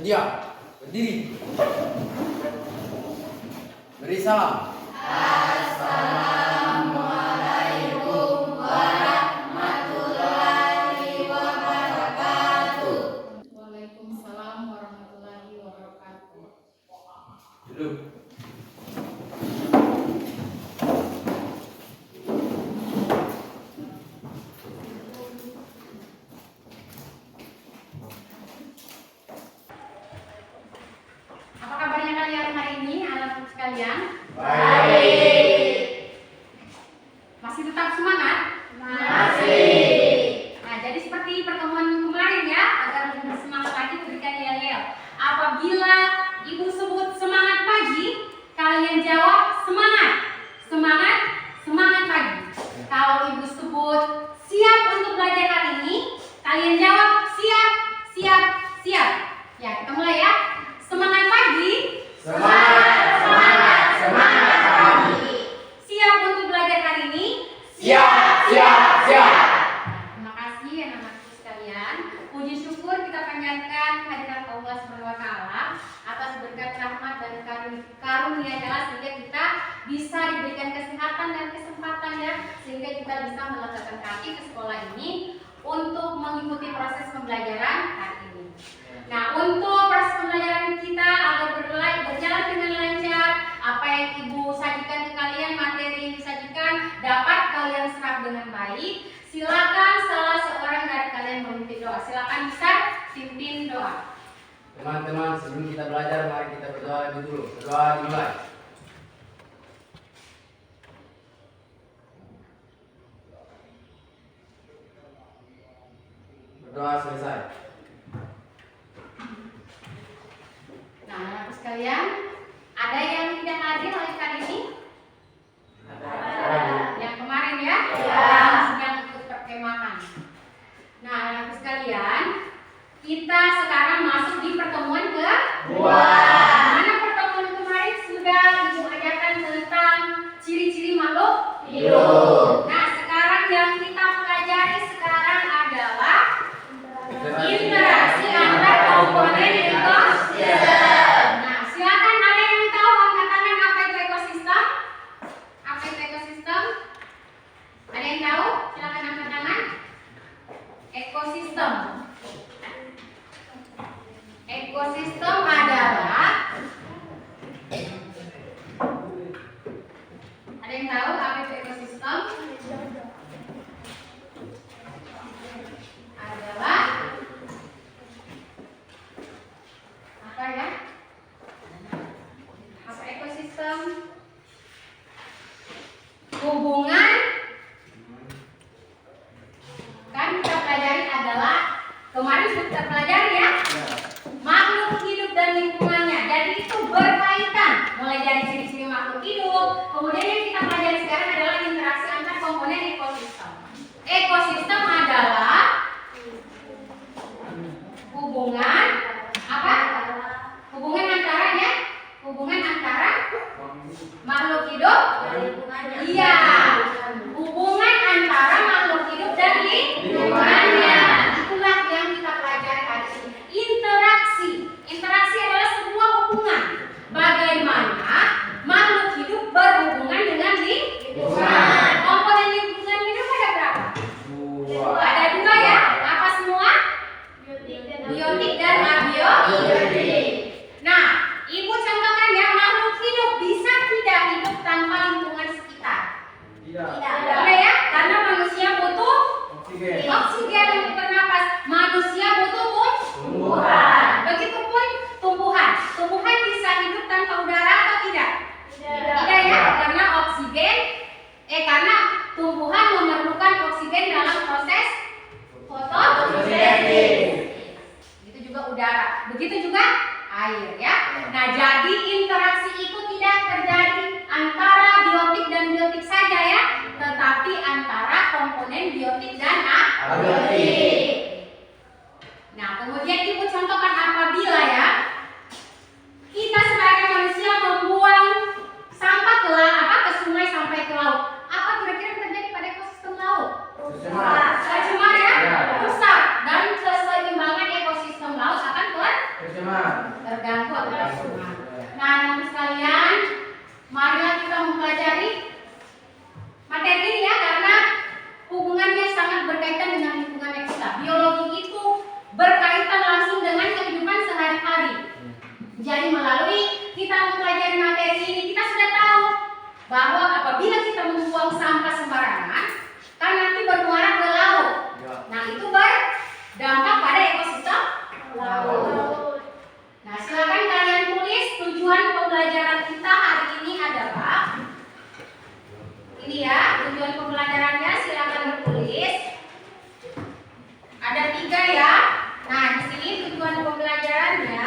Berdiam. Berdiri. Beri salam. Assalamualaikum warahmatullahi wabarakatuh. Waalaikumsalam warahmatullahi wabarakatuh. Duduk. Apa kabarnya kalian hari ini, anak-anak sekalian? Baik. Masih tetap semangat? Masih. Nah, jadi seperti pertemuan kemarin ya, agar lebih bersemangat lagi berikan yel-yel. Apabila ibu sebut semangat pagi, kalian jawab semangat. Semangat, semangat pagi. Kalau ibu sebut siap untuk belajar hari ini, kalian jawab siap, siap, siap. Ya, kita mulai ya. Semangat pagi. Semangat pagi. Siap untuk belajar hari ini. Siap. Terima kasih anak-anakku sekalian. Puji syukur kita panjatkan kehadirat Allah SWT atas berkat rahmat dan karunia-Nya sehingga kita bisa diberikan kesehatan dan kesempatan ya, sehingga kita bisa meletakkan kaki ke sekolah ini untuk mengikuti proses pembelajaran hari ini. Nah, untuk proses pembelajaran kita agar berjalan dengan lancar, apa yang ibu sajikan ke kalian, materi yang disajikan dapat kalian serap dengan baik. Silakan salah seorang dari kalian memimpin doa. Silakan bisa pimpin doa. Teman-teman, sebelum kita belajar, mari kita berdoa lebih dulu. Berdoa dimulai. Berdoa selesai. Nah, anak sekalian, ada yang tidak hadir oleh kali ini? Yang kemarin ya? Yang sedang ikut perkemahan. Nah, anak sekalian, kita sekarang masuk di pertemuan ke mana pertemuan kemarin sudah ibu ajarkan tentang ciri-ciri makhluk Hidup. Nah, sekarang yang kita pelajari sekarang adalah interaksi antar komponen ekosistem. Nah, silakan ada yang tahu angkat tangan apa itu ekosistem? Apa itu ekosistem? Ada yang tahu? Silakan angkat tangan. Ekosistem. Ekosistem adalah, ada yang tahu apa itu ekosistem? Adalah apa ya? Apa ekosistem? Hubungan, kan kita pelajari adalah kemarin sudah kita pelajari ya, makhluk hidup dan lingkungannya. Jadi itu berkaitan mulai dari ciri-ciri makhluk hidup. Kemudian yang kita pelajari sekarang adalah interaksi antar komponen ekosistem. Ekosistem adalah hubungan apa? Hubungan antara ya? Hubungan antara makhluk hidup dan lingkungannya. Iya. Hubungan antara makhluk hidup dan lingkungannya. Itulah yang kita pelajari hari ini. Interaksi. Interaksi adalah sebuah hubungan. Bagaimana makhluk hidup berhubungan dengan lingkungan. Komponen lingkungan hidup ada berapa? Ada dua ya. Apa semua? Biotik dan abiotik. Nah, ibu contohkan ya, makhluk hidup bisa tidak hidup tanpa lingkungan sekitar? Tidak ya, karena manusia butuh oksigen untuk bernapas. Manusia butuh tumbuhan. Begitupun tumbuhan. Tumbuhan bisa hidup tanpa udara atau tidak? Tidak ya, karena karena tumbuhan memerlukan oksigen dalam proses fotosintesis. Itu juga udara. Begitu juga air ya. Nah, jadi interaksi itu tidak terjadi antara biotik dan biotik saja ya, tetapi antara komponen biotik dan abiotik. Nah, kemudian ibu contohkan apabila ya kita sebagai manusia membuang sampah ke sungai sampai ke laut. Apa kira-kira yang terjadi pada ekosistem laut? Tercemar ya, rusak, dan keseimbangan ekosistem laut akan tercemar. bahwa apabila kita membuang sampah sembarangan, kan nanti bermuara ke laut. Nah, itu berdampak pada ekosistem laut. Nah, silakan kalian tulis tujuan pembelajaran kita hari ini adalah ini ya, tujuan pembelajarannya silakan bertulis. Ada 3 ya. Nah, di sini tujuan pembelajarannya.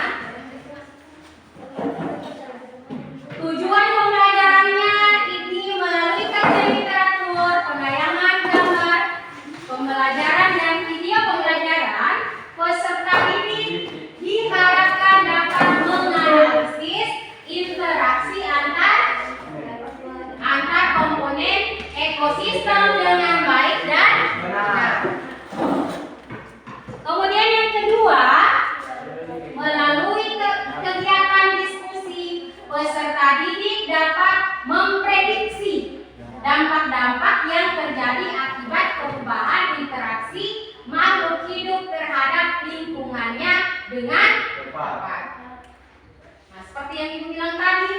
Tujuan pembelajarannya ini melalui kajian literatur, penayangan gambar, pembelajaran dan video pembelajaran, peserta didik diharapkan dapat menganalisis interaksi antar komponen ekosistem dengan baik dan benar. Kemudian yang kedua, melalui kegiatan diskusi, peserta didik dapat memprediksi dampak-dampak yang terjadi akibat perubahan interaksi makhluk hidup terhadap lingkungannya dengan tepat. Nah, seperti yang Ibu bilang tadi,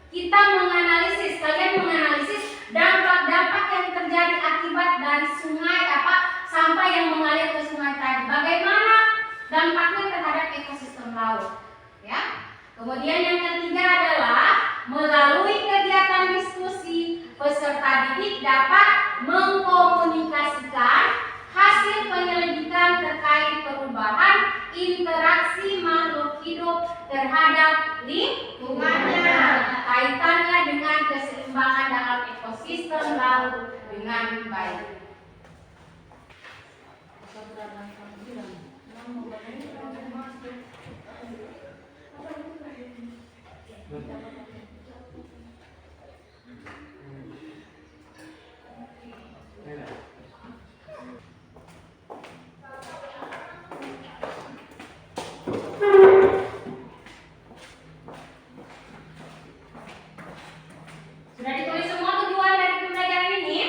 kita menganalisis, kalian menganalisis dampak-dampak yang terjadi akibat dari sungai sampah yang mengalir ke sungai tadi. Bagaimana dampaknya terhadap ekosistem laut? Ya. Kemudian yang ketiga adalah melalui kegiatan diskusi, peserta didik dapat mengkomunikasikan hasil penyelidikan terkait perubahan interaksi makhluk hidup terhadap lingkungannya, kaitannya dengan keseimbangan dalam ekosistem laut dengan baik. Sudah ditulis semua tujuan dari pembelajaran ini?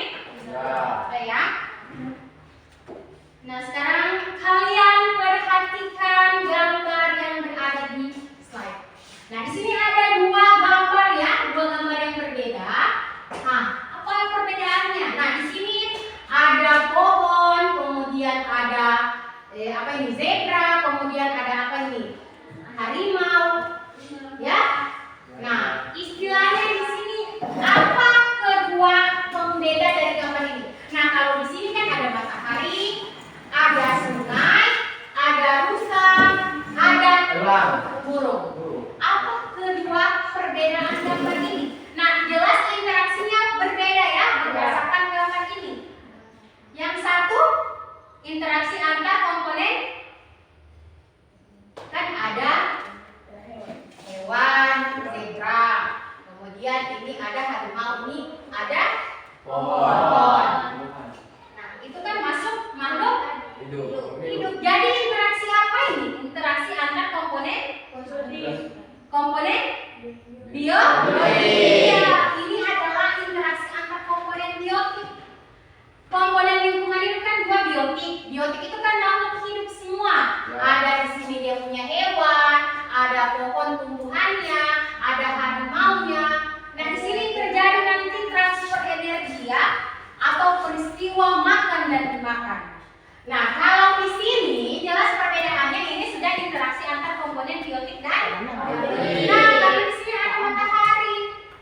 Sudah ya. Nah, sekarang kalian perhatikan gambar yang berada di slide. Nah, di sini ada 2 gambar ya, 2 gambar yang berbeda. Nah, apa perbedaannya? Nah, di sini ada pohon, kemudian ada zebra, kemudian ada apa ini? Harimau. Ya. Nah, istilahnya di sini apa kedua pembeda dari gambar ini? Nah, kalau di sini kan ada matahari, ada sungai, ada rusa, ada burung. Apa kedua perbedaan gambar ini? Nah, jelas interaksinya berbeda ya berdasarkan gambar ini. Yang satu interaksi antar komponen, kan ada hewan, zebra. Kemudian ini ada harimau, ini ada pohon. Nah, itu kan masuk makhluk hidup. Jadi interaksi apa ini? Interaksi antar komponen biotik. Ya, ini adalah interaksi antar komponen biotik. Komponen lingkungan itu kan 2 biotik. Biotik itu kan makhluk hidup semua. Ada di sini dia punya hewan, ada pohon tumbuhannya, ada harimaunya. Nah, di sini terjadi nanti transfer energi ya, atau peristiwa makan dan dimakan. Nah, kalau di sini jelas perbedaannya ini sudah interaksi antar komponen biotik dan biotik. Nah, kalau di sini ada matahari,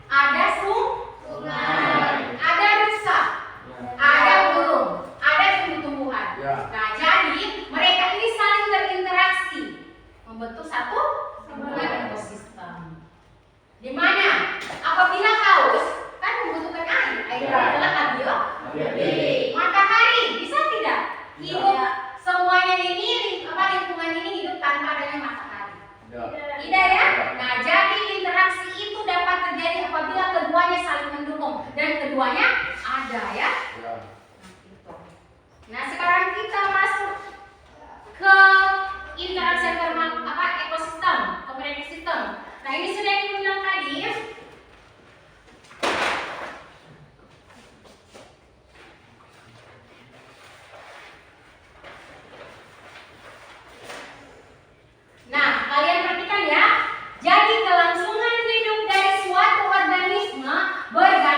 ada sungai, ada rusa, ada burung, ada tumbuh-tumbuhan. Nah, jadi mereka ini saling berinteraksi membentuk satu ekosistem. Di mana apabila haus kan membutuhkan air adalah abiotik. Matahari bisa tidak hidup semuanya ini lingkungan ini hidup tanpa adanya matahari? Tidak ya. Nah, jadi interaksi itu dapat terjadi apabila keduanya saling mendukung dan keduanya ada ya. Nah, sekarang kita masuk ke interaksi antar ekosistem, komponen ekosistem. Nah, ini sudah dibilang tadi. Nah, kalian perhatikan ya. Jadi kelangsungan hidup dari suatu organisme bergantung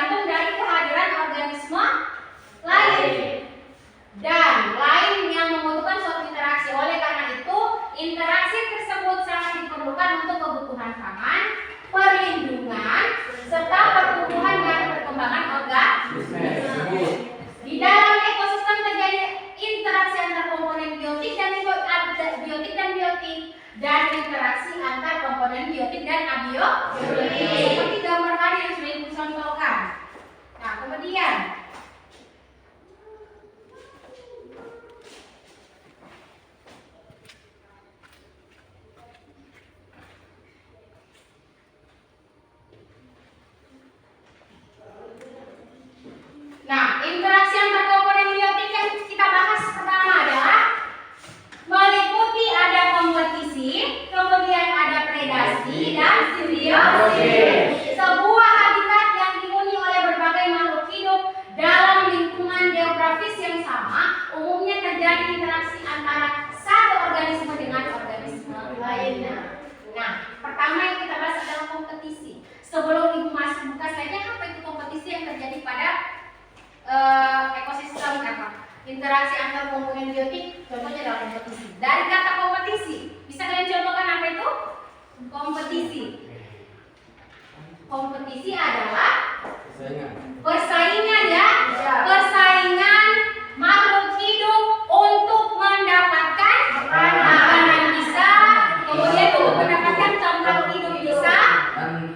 Sebelum ibu masuk buka slide-nya, apa itu kompetisi yang terjadi pada ekosistem interaksi antar komponen biotik? Contohnya adalah kompetisi. Dari kata kompetisi, bisa kalian contohkan apa itu? Kompetisi. Kompetisi adalah persaingan ya, persaingan makhluk hidup untuk mendapatkan makanan bisa, kemudian untuk mendapatkan tempat hidup bisa,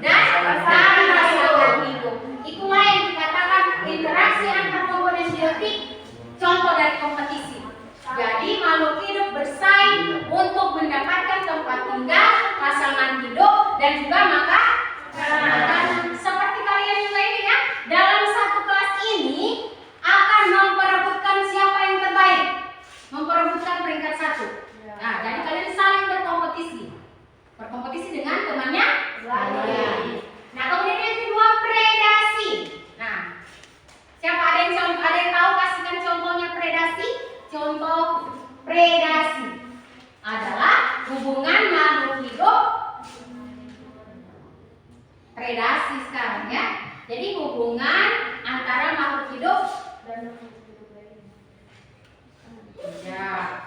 dan pasangan hidup. Itulah yang dikatakan interaksi antar komponen biotik, contoh dari kompetisi. Jadi makhluk hidup bersaing untuk mendapatkan tempat tinggal, pasangan hidup, dan juga makanan. Seperti kalian juga ini ya, dalam satu kelas ini akan memperebutkan siapa yang terbaik, memperebutkan peringkat 1. Nah, jadi kalian saling berkompetisi dengan temannya lain. Nah, kemudian yang kedua, predasi. Nah, siapa ada yang tahu, kasihkan contohnya predasi? Contoh predasi adalah hubungan makhluk hidup. Predasi sekarang ya. Jadi hubungan antara makhluk hidup dan makhluk hidup lain. Ya.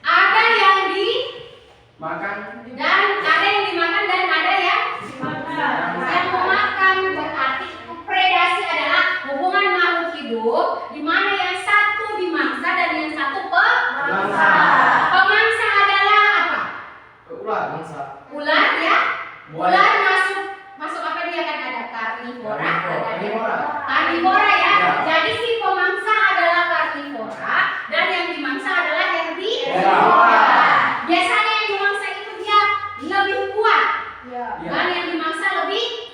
Ada yang dimakan dan ada yang dimakan dan ada yang dimakan. Yang memakan berarti predasi adalah hubungan makhluk hidup di mana yang satu dimangsa dan yang satu pemangsa. Pemangsa adalah apa? Ular. Ular ya. Ular masuk apa dia kan ada karnivora, karnivora ya. Jadi si pemangsa adalah karnivora dan yang dimangsa adalah herbivora. Biasanya yang dimangsa itu dia lebih kuat dan yang dimangsa lebih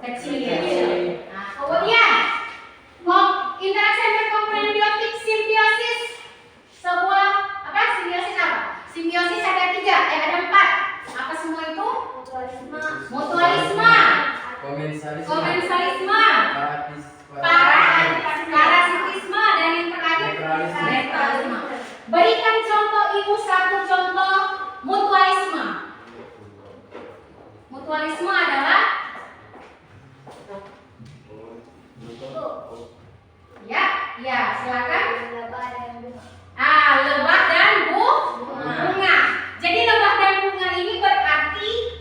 kecil. Nah, kemudian interaksi antar komponen biotik, simbiosis. Sebuah simbiosis apa? Simbiosis ada 4. Apa semua itu? Mutualisme, komensalisme, parasitisme, dan yang terakhir netralisme. Berikan contoh ibu satu contoh mutualisme. Mutualisme adalah ya silakan. Lebah dan bunga. Jadi lebah dan bunga ini berarti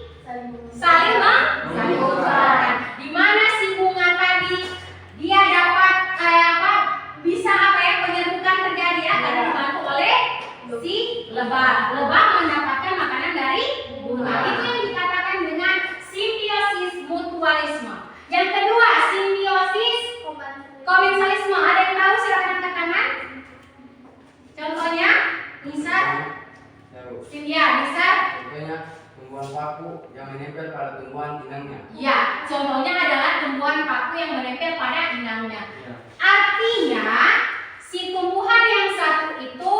saling menguntungkan. Di mana si bunga tadi dia dapat bisa penyerbukan terjadi ya karena dibantu oleh si lebah. Lebah mendapatkan makanan dari bunga. Itu yang dikatakan dengan simbiosis mutualisme. Yang kedua, simbiosis komensalisme. Ada yang tahu? Silakan angkat tangan. Contohnya, Nisa. Nisa. Contohnya tumbuhan paku yang menempel pada tumbuhan inangnya. Ya, contohnya adalah tumbuhan paku yang menempel pada inangnya. Artinya, si tumbuhan yang satu itu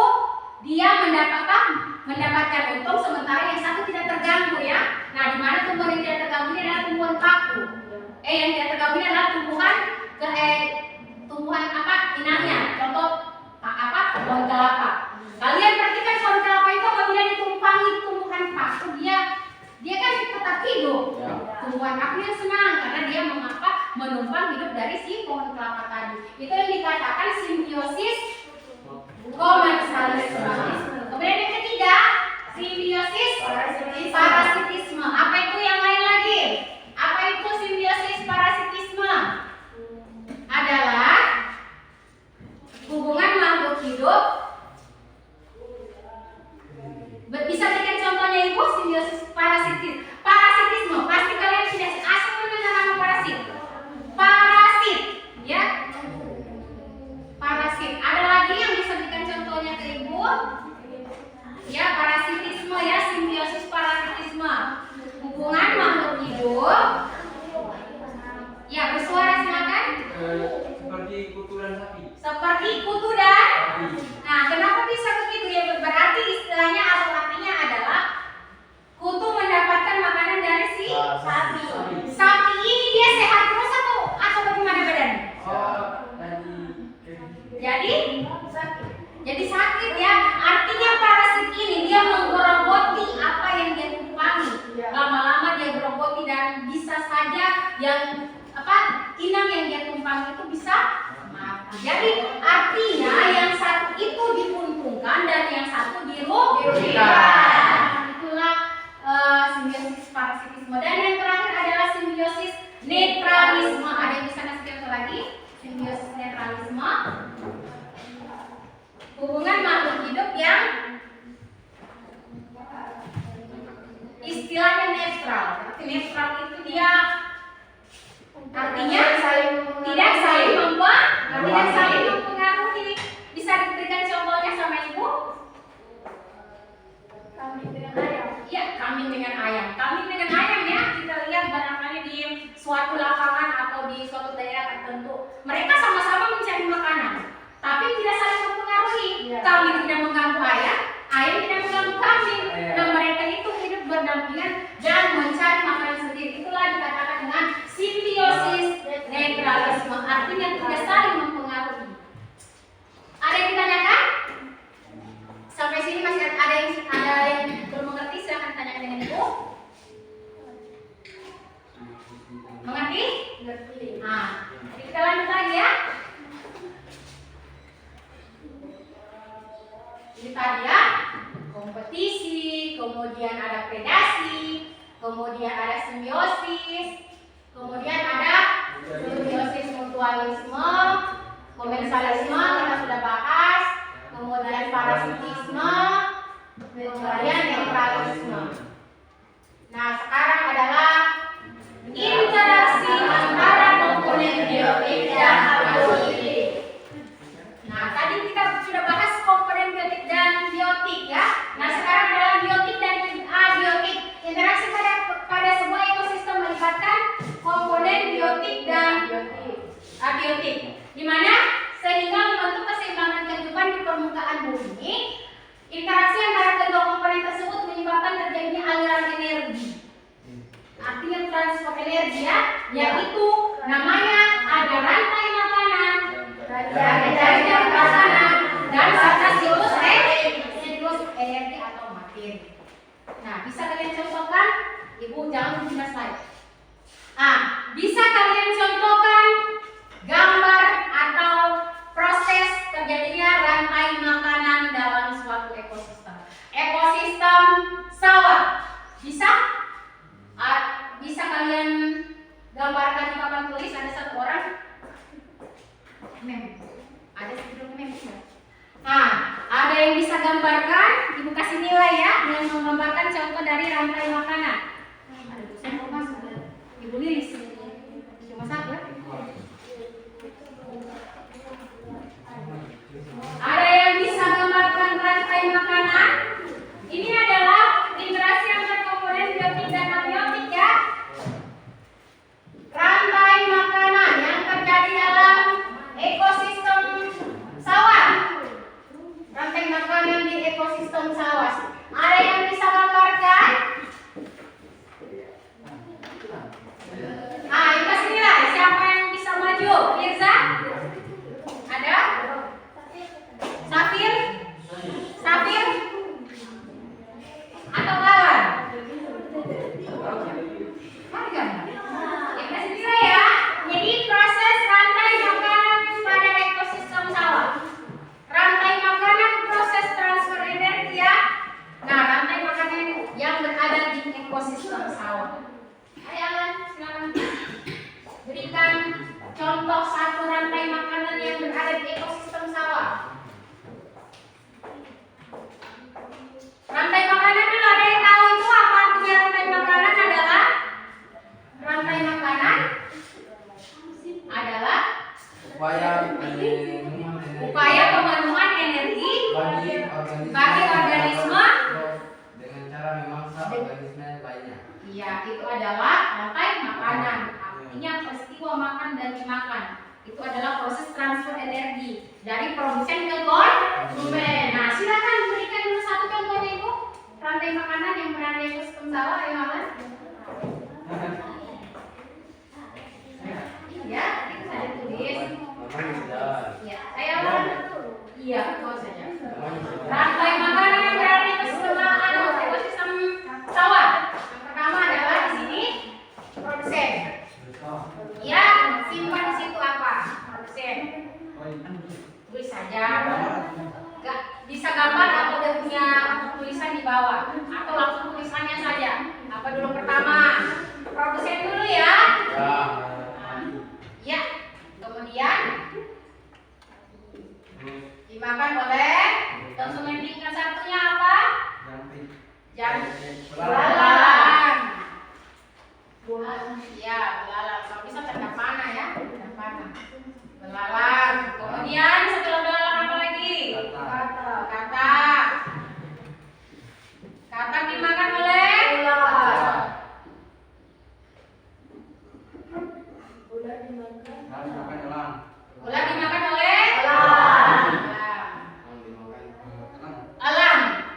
dia mendapatkan untung sementara yang satu tidak terganggu ya. Nah, di mana tumbuhan yang tidak terganggu ini adalah tumbuhan paku. Yang tidak terganggu ini adalah tumbuhan inangnya. Contoh pohon kelapa. Kalian perhatikan pohon kelapa itu apabila ditumpangi tumbuhan paku dia kan tetap hidup. Tumbuhan pakunya senang karena dia menumpang hidup dari si pohon kelapa tadi. Itu yang dikatakan simbiosis komensalisme. Kemudian yang ketiga, simbiosis parasitisme. Apa itu yang lain lagi? Apa itu simbiosis parasitisme? Adalah hubungan makhluk hidup. Bisa berikan contohnya ibu simbiosis parasitisme. Pasti kalian tidak asing mendengar nama parasit. Parasit, ya. Parasit. Ada lagi yang bisa berikan contohnya ke ibu? Ya, parasitisme ya, simbiosis parasitisme. Hubungan makhluk hidup. Ya, bersuara silakan. Seperti kutu dan sapi. Seperti kutu dan. Nah, kenapa bisa begitu ya? Berarti istilahnya atau artinya adalah kutu mendapatkan makanan dari si sapi. Sapi ini dia sehat terus atau bagaimana badannya? Jadi sakit ya. Artinya parasit ini dia menggerogoti apa yang dia tumpangi. Lama-lama dia gerogoti dan bisa bisa saja yang inang yang dia tumpangi itu bisa mati. Jadi artinya yang satu itu diuntungkan dan yang satu dirugikan. Itulah simbiosis parasitisme. Dan yang terakhir adalah simbiosis netralisme. Ada yang bisa kasih contoh lagi? Simbiosis netralisme. Hubungan makhluk hidup yang istilahnya netral. Arti netral itu dia artinya tidak saling mempengaruhi. Bisa diberikan contohnya sama ibu? Kambing dengan ayam. Iya, kambing dengan ayam. Kambing dengan ayam ya, kita lihat barangkali di suatu lapangan atau di suatu daerah tertentu. Mereka sama-sama mencari makanan, tapi tidak saling mempengaruhi. Kambing tidak mengganggu ayam, ayam tidak mengganggu kambing. Dan mereka itu hidup berdampingan dan mencari makanan sendiri. Itulah dikatakan dengan simbiosis netralisme, artinya tidak saling mempengaruhi. Ada yang ditanyakan? Sampai sini masih ada yang belum mengerti, silahkan tanyakan dengan ibu. Mengerti? Ngerti. Nah, kita lanjut lagi ya. Ini tadi ya, kompetisi, kemudian ada predasi, kemudian ada simbiosis, kemudian ada simbiosis mutualisme, komensalisme kita sudah bahas, kemudian parasitisme, kemudian netralisme. Nah, sekarang adalah interaksi antara komponen biotik dan abiotik. Nah, tadi kita sudah bahas komponen biotik dan biotik ya. Nah, sekarang adalah biotik dan abiotik. Interaksi pada sebuah ekosistem melibatkan komponen biotik dan abiotik. Di mana sehingga membentuk keseimbangan kehidupan di permukaan bumi. Interaksi antara kedua komponen tersebut menyebabkan terjadinya aliran energi. Artinya transport energi ya, yaitu namanya ada rantai makanan, jaringan makanan, dan serta siklus energi atau materi. Nah, bisa kalian contohkan? Ibu jangan pindah slide. Bisa kalian contohkan gambar atau proses terjadinya rantai makanan dalam suatu ekosistem. Ekosistem sawah. Bisa? Bisa kalian gambarkan di papan tulis, ada satu orang. Ada sebelum bisa. Ada yang bisa gambarkan, ibu kasih nilai ya, yang menggambarkan contoh dari rantai makanan. Saya mau masuk, ibu Lilis. Cuma satu ya. Ada yang bisa gambarkan rantai makanan? Ini adalah interaksi antar komponen biotik dan abiotik ya. Rantai makanan yang terjadi dalam ekosistem sawah. Rantai makanan di ekosistem sawah. Ada yang bisa gambarkan? Ini kasih nilai. Siapa yang bisa maju? Firza? Ada? Safir? Safir? Atau lawan? Mari gambar. Ya, kasih nilai ya. Jadi proses rantai makanan pada ekosistem sawah. Rantai makanan proses transfer energi ya. Nah, rantai makanan yang berada di ekosistem sawah. Ayo Alan, silakan berikan contoh satu rantai makanan yang berada di ekosistem sawah. Rantai makanan dulu, ada yang tahu itu apa artinya rantai makanan adalah? Rantai makanan adalah upaya pemenuhan energi bagi organisme dengan cara memangsa organisme lainnya. Iya, itu adalah rantai makanan. Artinya peristiwa makan dan dimakan. Itu adalah proses transfer energi dari produsen ke konsumen. Nah, silakan berikan dulu satu contohnya ibu. Rantai makanan yang berada di ekosistem sawah, ayo Alan. Iya, itu saya tulis. Iya, ayo Alan. Iya, betul saja. Rantai makanan yang berada di ekosistem sawah. Yang pertama adalah di sini produsen. produsen. Ya, simpan di situ apa? Produsen. Tulis saja. Gak bisa gambar atau dia punya tulisan di bawah atau langsung tulisannya saja. Apa dulu pertama? Produsen dulu ya. Ya. Kemudian dimakan oleh konsumen tingkat satunya apa? Belalang. Ya, belalang. Kalau bisa tanda panah ya, tanda panah. Belalang. Kemudian setelah belalang apa lagi? Katak. Katak dimakan oleh ular. Ular dimakan oleh elang.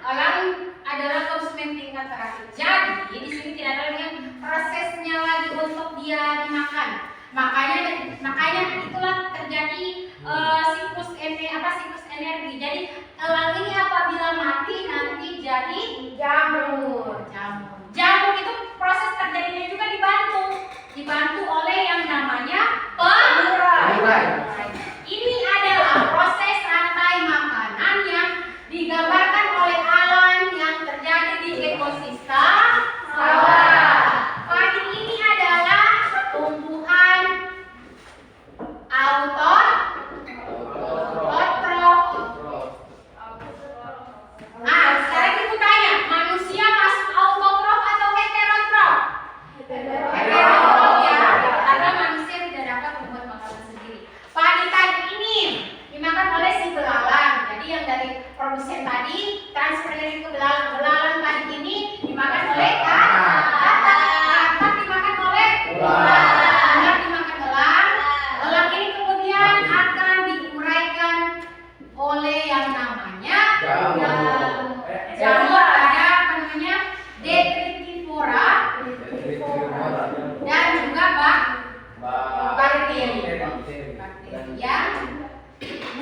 Elang adalah konsumen tingkat terakhir. Jadi di sini tidak ada lagi prosesnya lagi untuk dia dimakan. Makanya itulah terjadi siklus energi. Jadi elang ini apabila mati nanti jadi jamur. Jamur itu proses terjadinya juga dibantu oleh yang namanya pengurai. Ini adalah proses rantai makanan yang digambarkan oleh alam yang terjadi di ekosistem sawah. Padi ini adalah tumbuhan autotrof. Nah, sekarang kita tanya, manusia masuk autotrof atau heterotrof? Heterotrof ya, karena manusia tidak dapat membuat makanan sendiri. Padi tadi ini dimakan oleh si belalang. Jadi yang dari produsen tadi transfer dari ke belalang. Belalang tadi ini dimakan oleh katak dimakan oleh ular dimakan elang. Elang ini kemudian akan diuraikan oleh yang namanya jamur. Ada apa namanya detritivora dan juga bakteri yang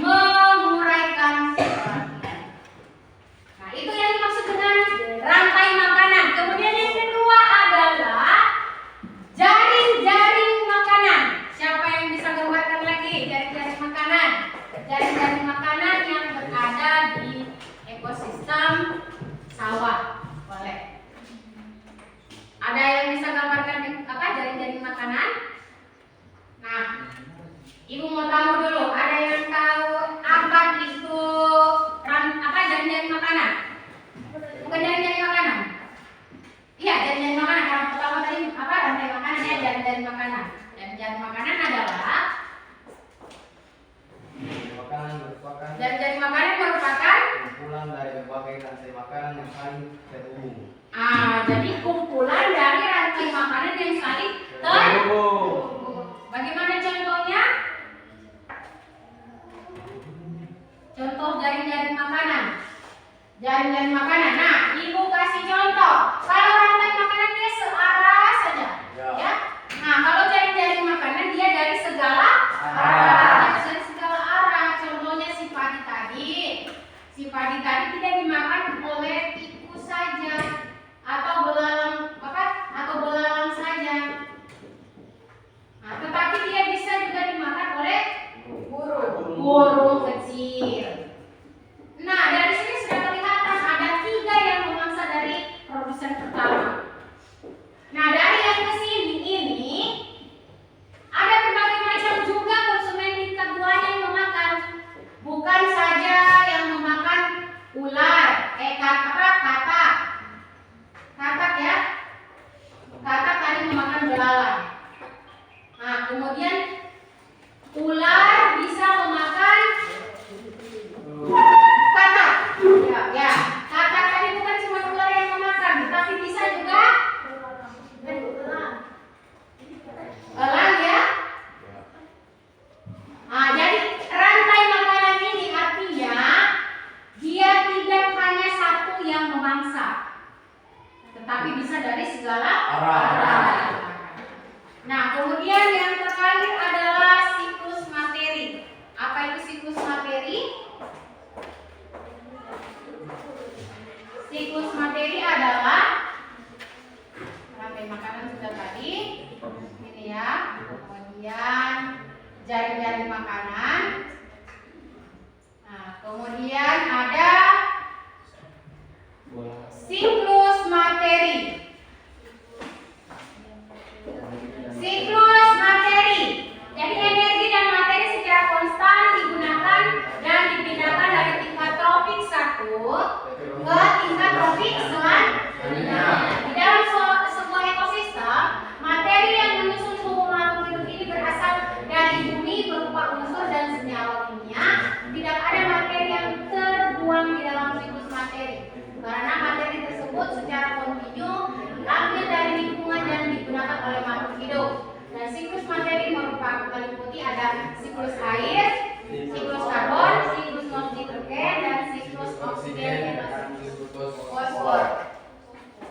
menguraikan sebagian. Nah, itu yang dimaksud dengan rantai makanan. Kemudian yang kedua adalah jaring-jaring makanan. Siapa yang bisa gambarkan lagi jaring-jaring makanan? Jaring-jaring makanan yang berada di ekosistem sawah. Boleh. Ada yang bisa gambarkan apa jaring-jaring makanan? Nah, Ibu mau tahu dulu, ada yang tahu apa itu jaring-jaring makanan? Bukan jaring-jaring makanan? Iya, jaring-jaring makanan. Karena pertama tadi rantai makanan ya, jaring-jaring makanan. Jaring-jaring makanan adalah jaring-jaring makanan merupakan kumpulan dari berbagai rantai makanan yang saling terhubung. Jadi kumpulan dari rantai makanan yang saling terhubung. Bagaimana contohnya? Contoh jaring-jaring makanan. Jaring-jaring makanan. Nah, Ibu kasih contoh. Kalau rantai makanan dia searah saja, ya. Nah, kalau jaring-jaring makanan dia dari segala arah. Dari segala arah. Contohnya si padi tadi. Si padi tadi tidak dimakan oleh tikus saja atau belalang saja. Nah, tetapi dia bisa juga dimakan oleh burung kecil. Nah, dari sini sudah kelihatan ada 3 yang memangsa dari produsen pertama. Nah, dari yang ke sini ini ada berbagai macam juga konsumen tingkat 2 yang memakan. Bukan saja yang memakan ular, katak. Katak ya. Katak tadi memakan belalang. Nah, kemudian ular bisa memakan katak. Ya. Katak tadi bukan cuma ular yang memakan, tapi bisa juga elang ya. Nah, jadi rantai makanan ini artinya dia tidak hanya satu yang memangsa, tetapi bisa dari segala arah. Nah, kemudian yang terakhir adalah siklus materi. makanan. Nah, kemudian ada siklus materi. Siklus materi. Jadi energi dan materi secara konstan digunakan dan dipindahkan dari tingkat tropik 1 ke tingkat tropik selanjutnya. Di dalam sebuah ekosistem, materi yang menyusun suhu makhluk hidup ini berasal dari bumi berupa unsur dan senyawa kimia. Tidak ada materi yang terbuang di dalam siklus materi, karena materi tersebut secara kontinu diambil dari lingkungan dan digunakan oleh makhluk hidup. Dan siklus materi meliputi ada siklus air, siklus karbon, siklus nitrogen, dan siklus oksigen dan fosfor.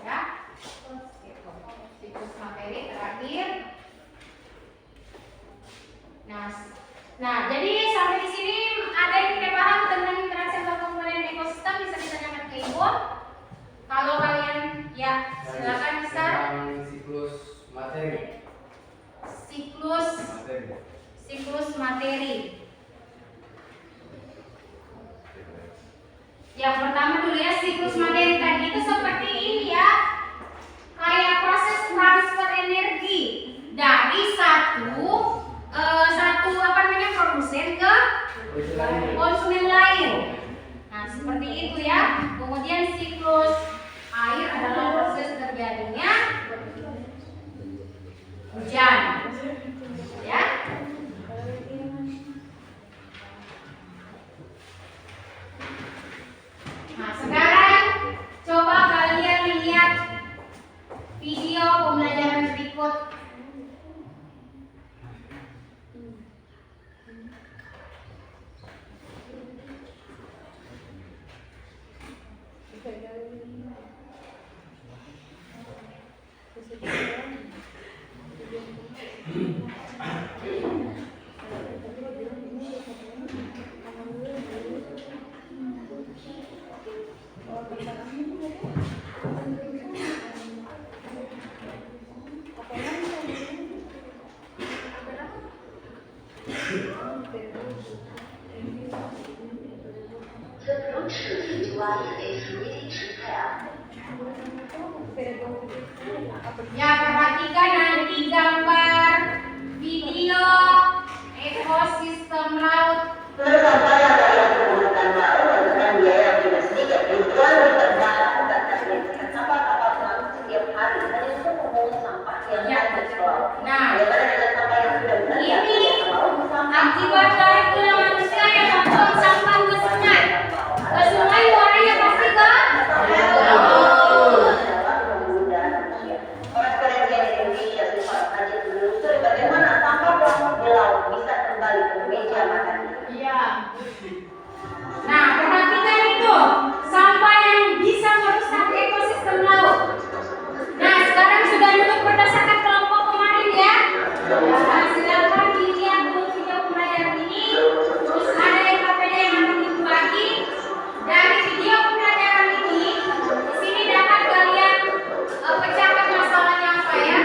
Ya, siklus materi terakhir. Nah, jadi sampai di sini ada yang tidak paham tentang interaksi antar komponen ekosistem bisa ditanyakan ke Ibu. Kalau kalian, ya silakan bisa. Siklus materi. Siklus materi. Yang pertama dulu ya, siklus materi tadi itu seperti ini ya, kayak proses transfer energi dari satu produsen ke konsumen lain. Nah, seperti itu ya. Kemudian siklus air adalah proses terjadinya hujan. Ya. Nah, sekarang coba kalian lihat video pembelajaran berikut. Ya, perhatikan nanti gambar video ekosistem laut. Bersampaian yang menggunakan laut dengan biaya yang tidak sedikit ribuan liter bahan dan teknik kapal-kapal laut setiap hari hanya untuk membuang sampah yang ada di laut. Nah, bagaimana dengan sampah yang sudah beredar ini akibat dari ulah manusia yang membuang sampah ke sungai. Ke sungai warnanya pasti ke laut. Bagaimana sampah plastik di laut bisa kembali ke meja makan? Iya. Nah, perhatikan itu sampah yang bisa merusak ekosistem laut. Nah, sekarang sudah duduk berdasarkan kelompok kemarin ya. Nah, silakan dilihat dulu video pembelajaran ini. Terus ada yang KPD yang akan dibagi. Dari video pembelajaran ini, di sini dapat kalian pecahkan masalahnya apa ya.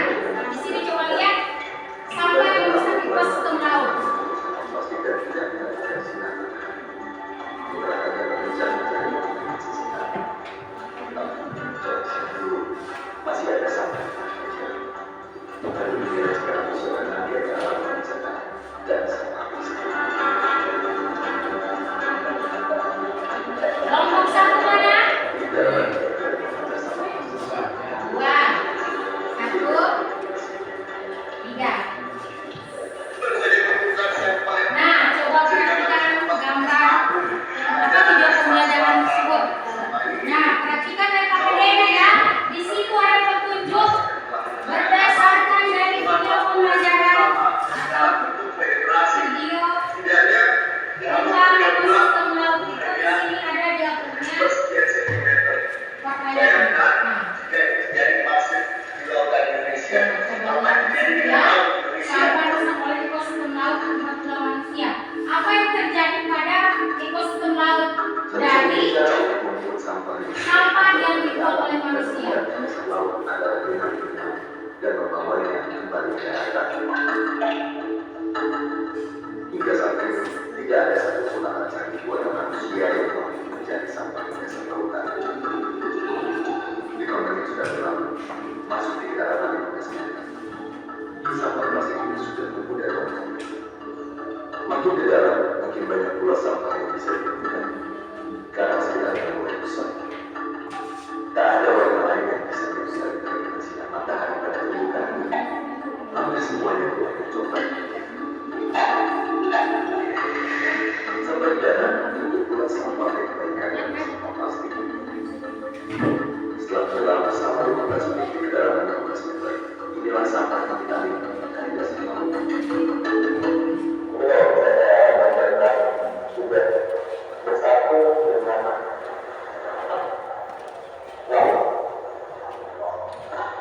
Di sini coba lihat sampah yang merusak ekosistem laut. Masih ada sampah bukan dunia sekarang sudah dia dalam wisata dan sampah Kelompok satu mana? Dua, satu, tiga. Nah, coba perhatikan gambar video pembelajaran tersebut. Nah, perhatikan KPD-nya ya. Di situ ada petunjuk berdasarkan dari video pembelajaran atau video tentang ekosistem laut itu. Di sini ada diagramnya. Pertanyaan. jadi masuk di lautan Indonesia. Sampah rusak oleh ekosistem laut akibat ulah manusia. Apa yang terjadi pada ekosistem laut dari sampah yang dibuat oleh manusia? Dan membawanya kembali ke atas. Hingga saat ini tidak ada satupun anak cantik buatan manusia yang mampu menjadi sampah di dasar lautan. Di konten yang sudah berlalu, masuk di kedalaman 15 meter. Sampah plastik ini sudah tumbuh dari awal. Makin ke dalam, makin banyak pula sampah yang bisa ditemukan. Karena sekitarnya mulai besar. Tak ada warna lain yang bisa diusir dari sinar matahari pada tubuh kami. Hampir semuanya berwarna coklat. Sampai di dalam, itu pula sampah yang banyak yang sampah plastik. Setelah berlama selama 15 menit di kedalaman 15 meter, inilah sampah yang kita lihat dari dasar laut. Sudah bersatu dengan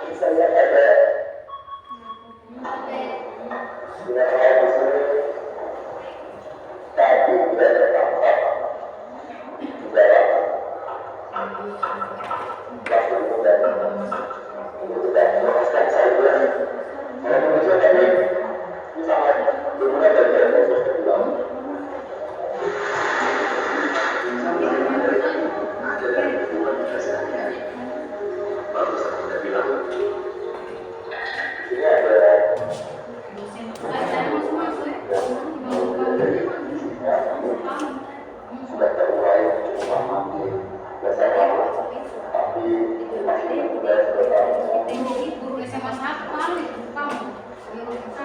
bisa lihat ada sudah ada di sini tapi tidak terdapat di dalam waktu dan itu sudah melepaskan saya kalau menunjukkan teknik ini sangat dimulai dari proses kedua. Ada dari hubungan kita sehari-hari. Baru saya sudah bilang, ini ada sudah terurai cukup lama di dasar laut, tapi masih sudah Guru SMA 1 lalu itu kamu. masih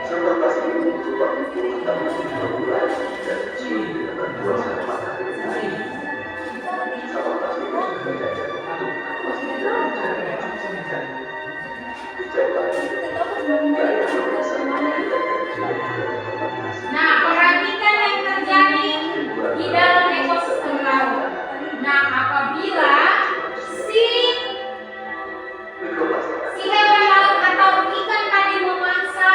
sampah plastik ini berubah tentang berulai dan sulit tidak terjual sama matahari. Sampah plastik ini sudah berjajar untuk plastik dari cairan dijauhkan dari Nah, perhatikan yang terjadi di dalam ekosistem laut. Nah, apabila si hewan laut atau ikan tadi memangsa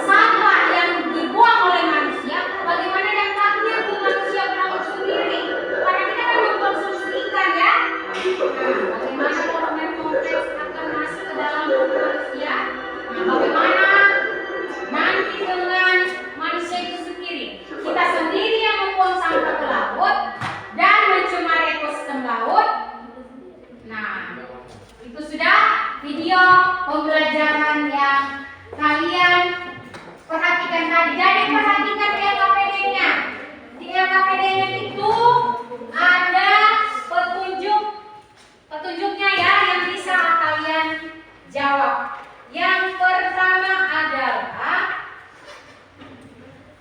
sampah yang dibuang oleh manusia, bagaimana dampaknya ke manusia berlaut sendiri? Karena kita kan mengkonsumsi ikan ya. Nah, bagaimana hormon kompleks akan masuk ke dalam tubuh manusia? Nah, bagaimana nanti dengan manusia itu sendiri? Kita sendiri yang membuang sampah ke laut dan mencemari ekosistem laut. Nah, itu sudah video pembelajaran yang kalian perhatikan tadi. Jadi perhatikan LKPD-nya. Di LKPD-nya itu ada petunjuknya ya yang bisa kalian jawab. Yang pertama adalah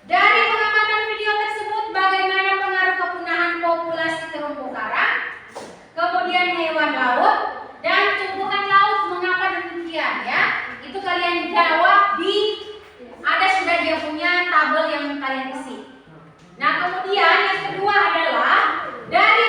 dari pengamatan video tersebut bagaimana pengaruh kepunahan populasi terumbu karang, kemudian hewan laut dan tumbuhan laut mengapa demikian ya? Itu kalian jawab sudah dia punya tabel yang kalian isi. Nah, kemudian yang kedua adalah dari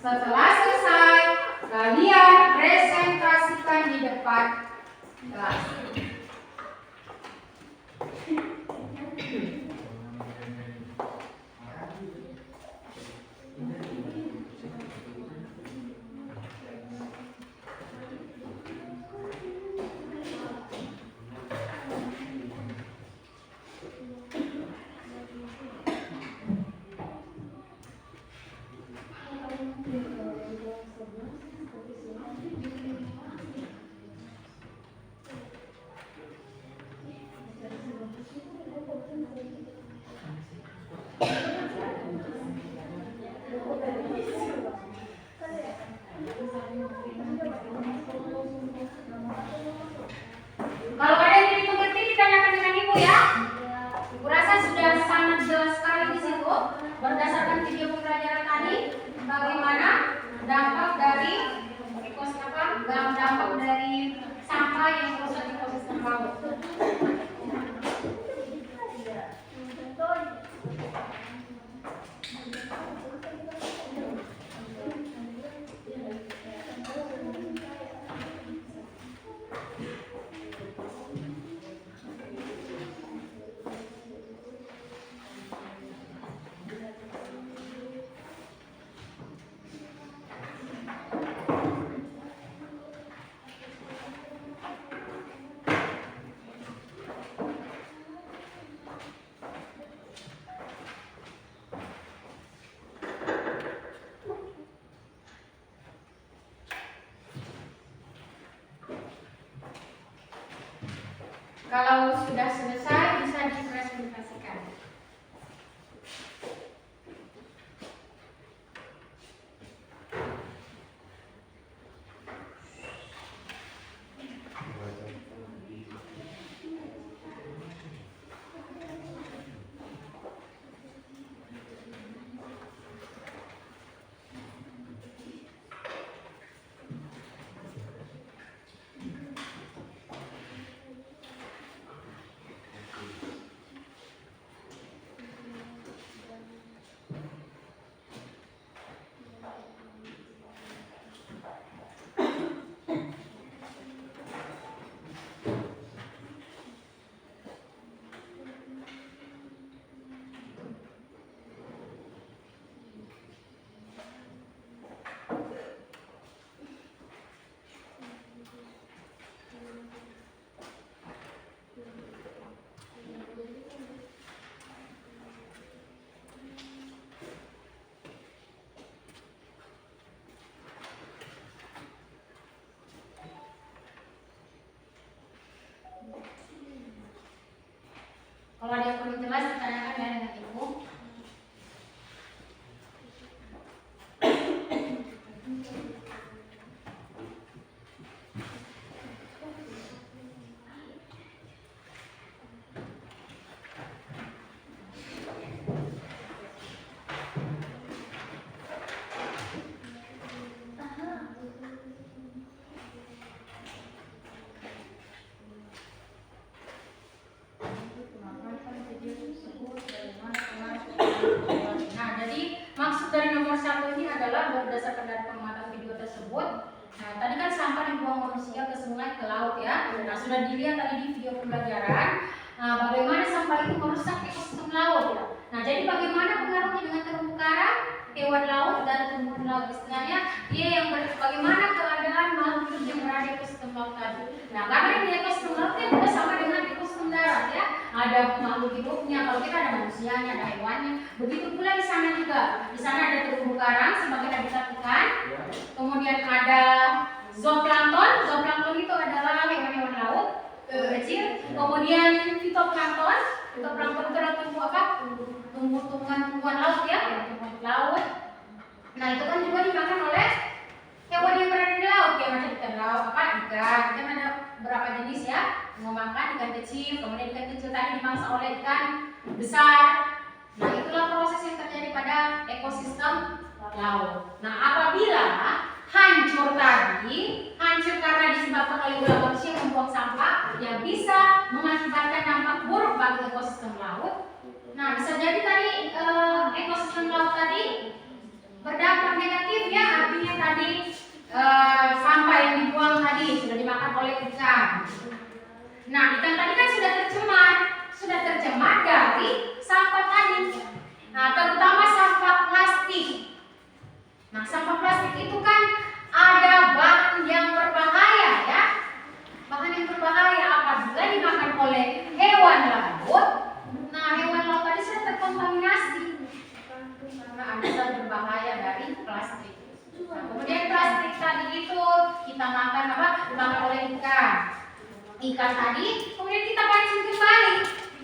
Setelah selesai, kalian presentasikan di depan kelas. Kalau ada yang tidak mengerti ditanyakan dengan ibu ya. Ibu rasa sudah sangat jelas sekali di situ berdasarkan video pembelajaran tadi bagaimana dampak dari dampak dari sampah yang merusak ekosistem laut. Kalau sudah selesai bisa dipresentasikan. Kalau ada yang perlu jelas ditanyakan ya dengan ibu. Nah, jadi maksud dari nomor 1 ini adalah berdasarkan dari pengamatan video tersebut. Nah, tadi kan sampah dibuang manusia ke sungai, ke laut ya. Nah, sudah dilihat tadi di video pembelajaran bagaimana sampah itu merusak ekosistem laut ya. Nah, jadi bagaimana pengaruhnya dengan terumbu karang, hewan laut dan tumbuhan laut. Istilahnya dia yang bagaimana keadaan makhluk hidup yang berada di ekosistem laut tadi. Nah, karena di ekosistem laut kan juga sama dengan ekosistem darat ya. Ada makhluk hidupnya, kalau kita ada manusianya, ada hewannya. Begitu pula di sana juga. Di sana ada terumbu karang sebagai habitat ikan. Kemudian ada zooplankton. Zooplankton itu adalah hewan-hewan laut kecil. Kemudian fitoplankton. Fitoplankton itu adalah tumbuhan laut ya, tumbuhan laut. Nah, itu kan juga dimakan oleh hewan yang berada di laut ya, macam ikan laut, ikan. Ikan ada berapa jenis ya? Memakan ikan kecil, kemudian ikan kecil tadi dimangsa oleh ikan besar. Nah, itulah proses yang terjadi pada ekosistem laut. Nah, apabila hancur karena disebabkan oleh ulah manusia yang membuang sampah yang bisa mengakibatkan dampak buruk bagi ekosistem laut. Nah, bisa jadi tadi ekosistem laut tadi berdampak negatif ya, artinya tadi sampah yang dibuang tadi sudah dimakan oleh ikan. Nah, ikan tadi kan sudah tercemar dari sampah tadi. Nah, terutama sampah plastik. Nah, sampah plastik itu kan ada bahan yang berbahaya ya. Bahan yang berbahaya apabila dimakan oleh hewan laut. Nah, hewan laut tadi sudah terkontaminasi karena ada zat berbahaya dari plastik. Nah, kemudian plastik tadi itu kita makan dimakan oleh ikan. Ikan tadi kemudian kita pancing kembali.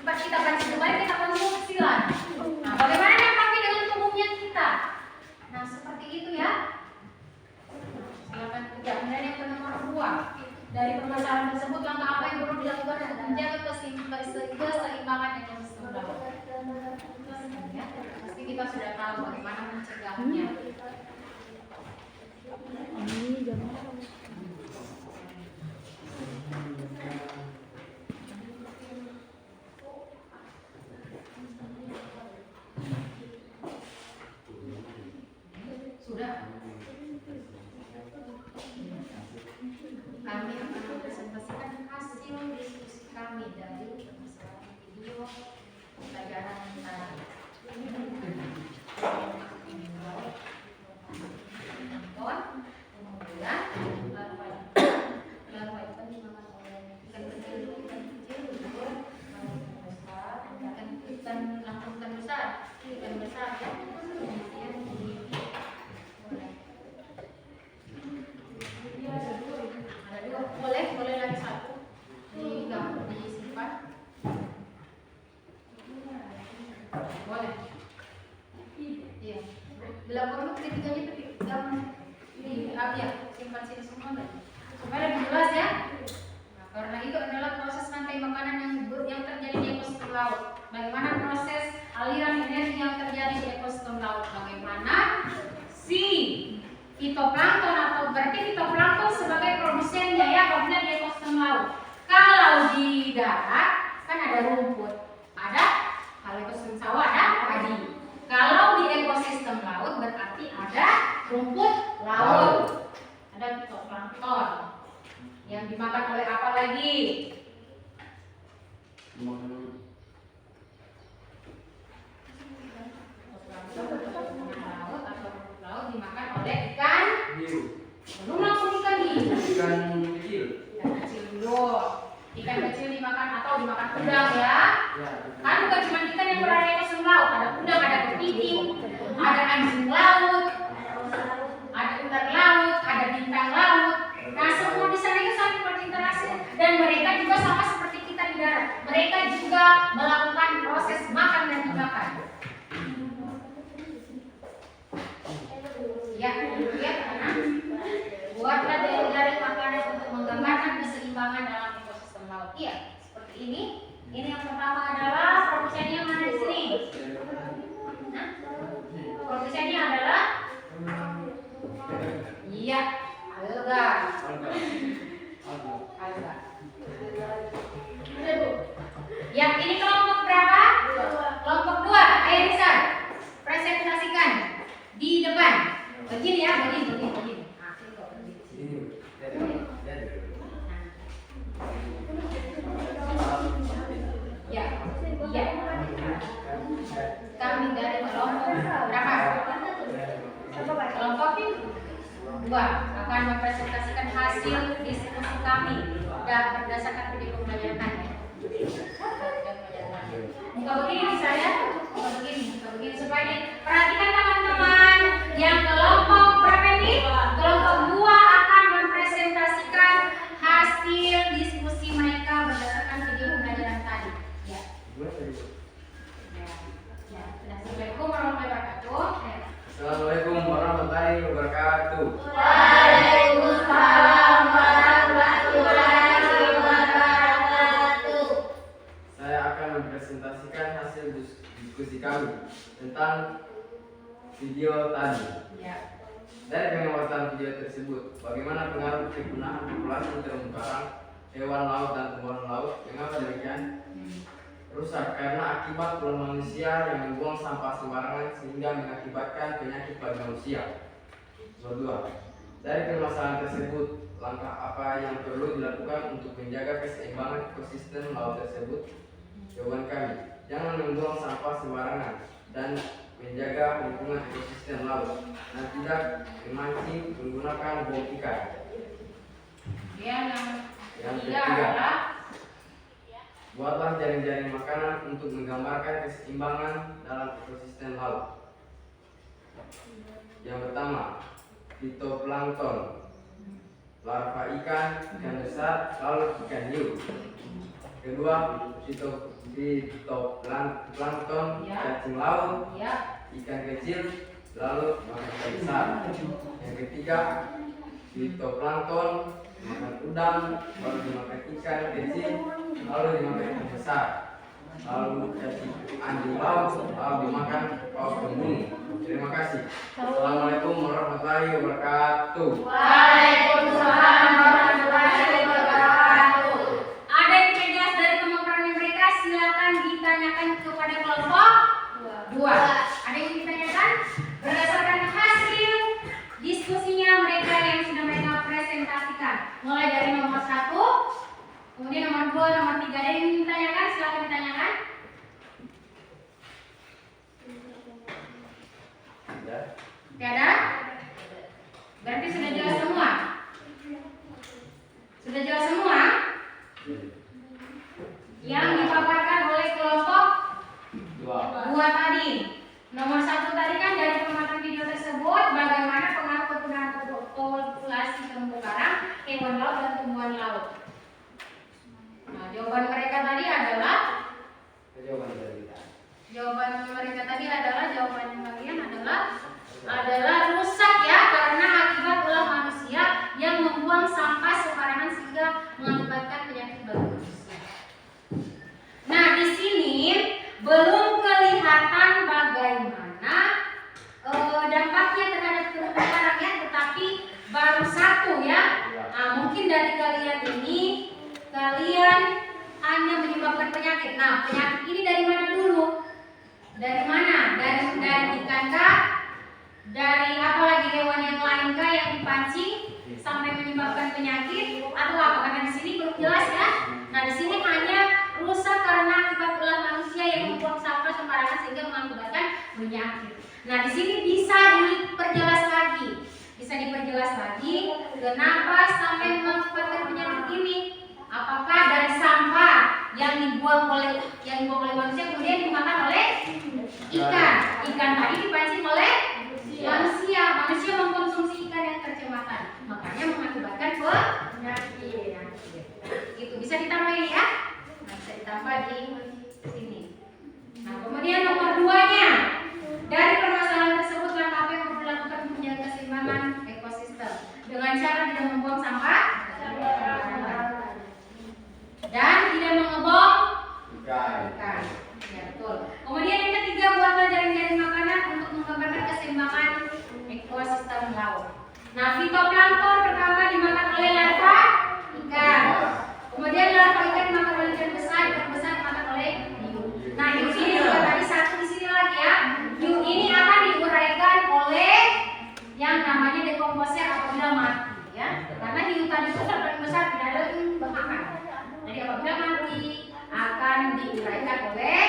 Pas kita pancing kembali kita konsumsi lagi. Nah, bagaimana dampaknya dengan tubuhnya kita? Nah, seperti itu ya. Silakan kerja. Kemudian yang nomor 2, dari permasalahan tersebut langkah apa yang perlu dilakukan untuk menjaga keseimbangan ekosistem laut? Ya, pasti kita sudah tahu bagaimana mencegahnya. Sudah. Kami akan mempresentasikan hasil diskusi kami dari permasalahan video pelajaran tadi. Larva ikan dimakan oleh ikan kecil, ikan besar ya. Kemudian ada 2, boleh lagi 1 disimpan. Boleh. Iya. Bila perlu ketiganya petik ya, simpan sini semua supaya lebih jelas ya. Nah, karena itu adalah proses rantai makanan yang terjadi di ekosistem laut. Bagaimana proses aliran energi yang terjadi di ekosistem laut? Bagaimana si fitoplankton atau berarti fitoplankton sebagai produsennya ya apabila di ekosistem laut. Kalau di darat kan ada rumput, kalau ekosistem sawah ada padi. Kalau di ekosistem laut berarti ada rumput laut, ada fitoplankton yang dimakan oleh apa lagi? Laut atau rumput laut dimakan oleh ikan hiu. Belum langsung ikan hiu. Ikan kecil. Ikan kecil dulu. Ikan kecil dimakan atau dimakan udang ya. Kan bukan cuma ikan yang berada di ekosistem laut, ada udang, ada kepiting, ada anjing laut, ada ular laut, ada bintang laut. Nah, semua di sana itu saling berinteraksi dan mereka juga sama seperti kita di darat. Mereka juga melakukan proses makan dan dimakan. Ya, lihat karena buatlah dari makanan untuk menggambarkan keseimbangan dalam ekosistem laut. Iya, seperti ini. Ini yang pertama adalah produsennya mana di sini? Nah, produsennya adalah iya, alga. Ya, ini kelompok berapa? Kelompok 2. Ayo Rizal, presentasikan di depan. Begini ya, begini. Nah, sini kok begini. Ya. Kami dari kelompok berapa? Kelompok 2 akan mempresentasikan hasil diskusi kami dan berdasarkan video pembelajaran. Muka begini bisa ya? Muka begini supaya perhatikan teman-teman. Yang kelompok berapa ini? Kelompok 2 akan mempresentasikan hasil diskusi mereka berdasarkan video pembelajaran tadi. Ya. Assalamualaikum warahmatullahi wabarakatuh. Assalamualaikum warahmatullahi wabarakatuh. Waalaikumsalam warahmatullahi wabarakatuh. Saya akan mempresentasikan hasil diskusi kami tentang video tadi. Ya. Dari pengamatan video tersebut, bagaimana pengaruh penggunaan populasi terumbu karang, hewan laut dan tumbuhan laut? Mengapa demikian? rusak karena akibat ulah manusia yang membuang sampah sembarangan sehingga mengakibatkan penyakit bagi manusia. Nomor 2. Dari permasalahan tersebut, langkah apa yang perlu dilakukan untuk menjaga keseimbangan ekosistem laut tersebut? Jawaban kami, jangan membuang sampah sembarangan dan menjaga lingkungan ekosistem laut dan tidak memancing menggunakan bom ikan. Yang ketiga, buatlah jaring-jaring makanan untuk menggambarkan keseimbangan dalam ekosistem laut. Yang pertama, fitoplankton, larva ikan, ikan besar, lalu ikan hiu. Kedua, fitoplankton, cacing laut, ikan kecil, lalu makan ikan besar. Yang ketiga, fitoplankton, makan udang, baru dimakan ikan kecil, lalu dimakan ikan besar, lalu cacing anjing laut, lalu dimakan paus pembunuh. Terima kasih. Assalamualaikum warahmatullahi wabarakatuh. Waalaikumsalam warahmatullahi wabarakatuh. Ada yang tidak jelas dari pemaparan mereka, silakan ditanyakan kepada kelompok 2. Ada yang ditanyakan? Berdasarkan hasil diskusinya mereka yang sudah mereka presentasikan, mulai dari nomor 1, kemudian nomor 2, nomor 3. Ada yang ditanyakan? Silakan ditanyakan. Tidak ada? Berarti sudah jelas semua? Sudah jelas semua? Yang dipaparkan oleh kelompok 2 tadi. Nomor 1 tadi kan dari pemaparan video tersebut, bagaimana pengaruh kepunahan populasi terumbu karang, hewan laut dan tumbuhan laut. Nah, jawaban mereka tadi adalah jawaban kalian adalah rusak ya, karena akibat ulah manusia yang membuang sampah sembarangan sehingga mengakibatkan penyakit bagi manusia. Nah, di sini belum kelihatan bagaimana dampaknya terhadap terumbu karang ya, tetapi baru 1 ya. Nah, mungkin dari kalian ini hanya menyebabkan penyakit. Nah, penyakit ini dari mana dulu? Dari mana? Dari ikan kah? Dari apa lagi hewan yang lain kah yang dipancing sampai menyebabkan penyakit atau apa? Karena di sini belum jelas ya. Nah, di sini hanya rusak karena akibat ulah manusia yang membuang sampah sembarangan sehingga mengakibatkan penyakit. Nah, di sini bisa diperjelas lagi kenapa sampai mengakibatkan penyakit ini. Apakah dari sampah yang dibuang oleh manusia kemudian dimakan oleh ikan? Ikan tadi dipancing oleh manusia mengkonsumsi ikan yang tercemar, makanya mengakibatkan penyakit. Itu bisa ditambahin ya. Nah, bisa ditambah di sini. Nah, kemudian nomor 2-nya, dari permasalahan tersebut langkah apa yang perlu dilakukan untuk menjaga keseimbangan ekosistem dengan cara tidak membuang sampah dan tidak mengebom ikan. Ya, betul. Kemudian yang ketiga, buatlah jaring-jaring makanan untuk menggambarkan keseimbangan ekosistem laut. Nah, fitoplankton pertama dimakan oleh larva ikan. Kemudian larva ikan dimakan oleh ikan besar dimakan oleh hiu. Nah, hiu ini juga tadi 1 di sini lagi ya. Hiu ini akan diuraikan oleh yang namanya dekomposer apabila mati ya. Karena hiu tadi itu paling besar tidak ada makan. Jadi apabila mati akan diuraikan oleh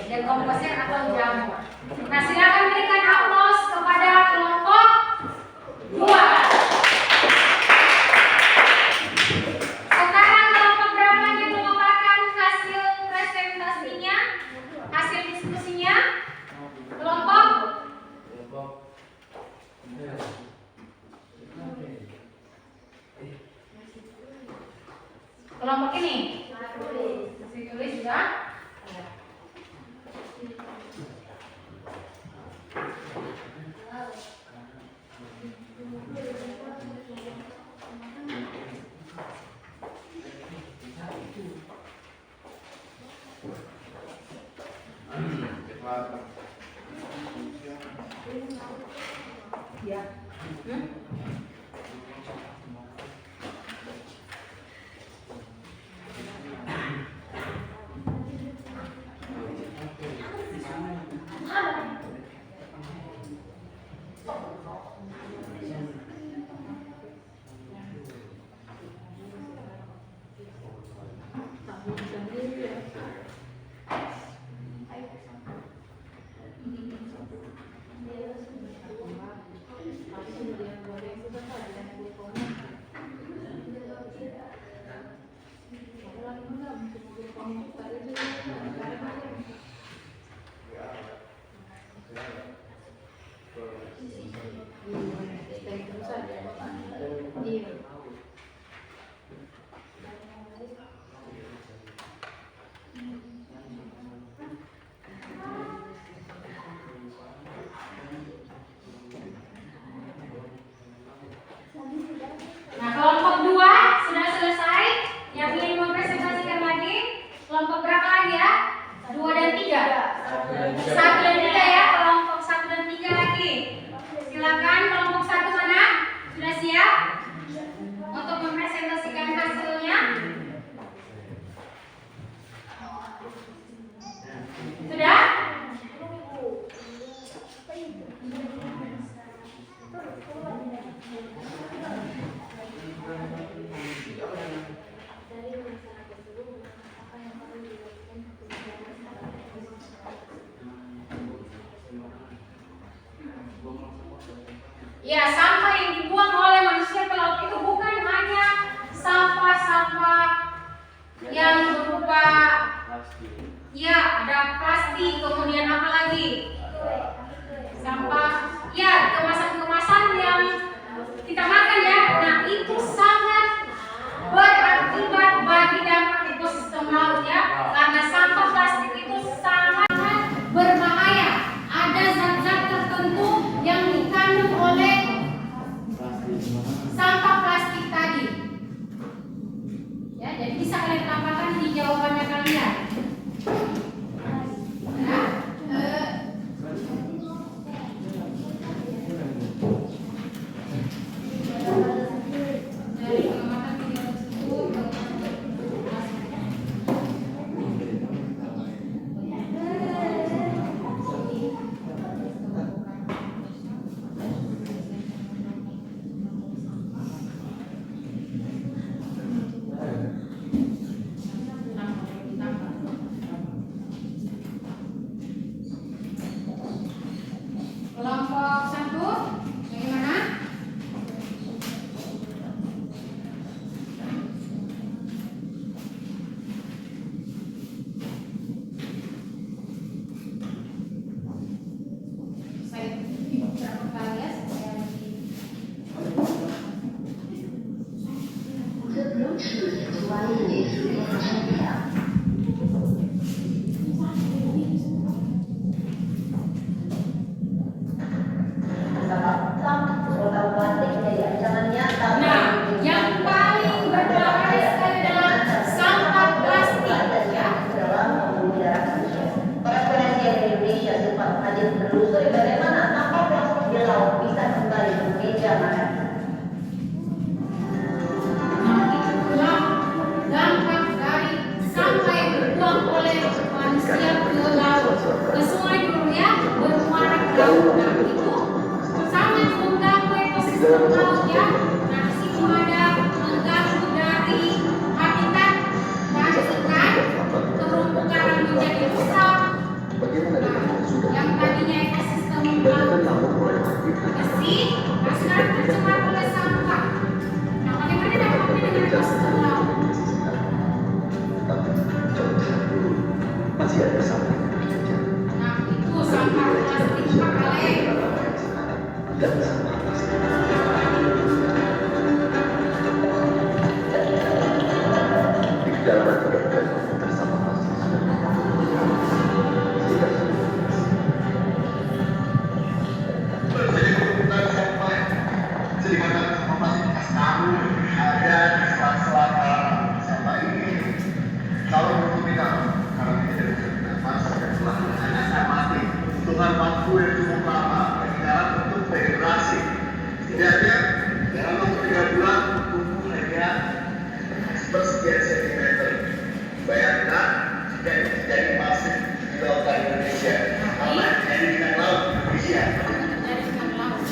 dekomposer atau jamur. Nah, silakan berikan aplaus kepada kelompok 2. Sekarang kelompok berapa yang memaparkan hasil presentasinya, hasil diskusinya? Kelompok ini. Ditulis juga. Ya. Nah, kelompok 2 sudah selesai. Yang ingin mempresentasikan lagi, kelompok berapa lagi ya? 2 dan 3. 1 dan 3 ya, kelompok 1 dan 3 lagi. Silakan kelompok 1 mana? Sudah siap untuk mempresentasikan hasilnya? Sudah? Ya, sampah yang dibuang oleh manusia ke laut itu bukan hanya sampah-sampah yang berupa, ya, ada plastik, kemudian apa lagi? Sampah, ya, kemasan-kemasan yang kita makan ya. Nah, itu sangat berakibat bagi dampak ekosistem laut ya, karena sampah plastik itu sangat berbahaya. Ada zat-zat tertentu yang dikandung oleh sampah plastik tadi. Ya, jadi bisa kalian tambahkan di jawabannya kalian. Ya, dari pengamatan video tersebut, kelompok 1 bagaimana? Saya berapa kali ya saya Botol plastik menjadi ancaman nyata. Nah, yang paling berbahaya sekali adalah sampah plastik ya. Dalam pembuluh darah manusia. Korespondensi Indonesia sempat hadir menelusuri bagaimana sampah plastik di laut bisa kembali ke meja makan. Nah, itulah dampak dari sampah yang dibuang oleh manusia ke laut, ke sungai dulu ya, bermuara ke laut. Nah, itu sangat mengganggu ekosistem laut ya. Nah, di situ ada mengganggu dari habitat dan ikan, terumbu karang menjadi rusak. Bagaimana dengan yang sudah Yang tadinya ekosistem Bagaimana laut namun mulai mengaktifkan bersih, nah sekarang tercemar oleh sampah. Nah, bagaimana dampaknya dengan ekosistem laut? Tapi coba dulu masih ada sampah yang terjadi. Nah, itu sampah plastik Pak Kaleng. Dan sampah plastik. Di kedalaman berat bersama plastik sudah Dengan waktu yang cukup lama bagi dalam bentuk dehidrasi. Setidaknya dalam waktu 3 bulan tumbuh hanya sepersekian sentimeter. Bayangkan jika ini terjadi masif di lautan Indonesia, apa yang terjadi di laut Indonesia? Dari ikan laut.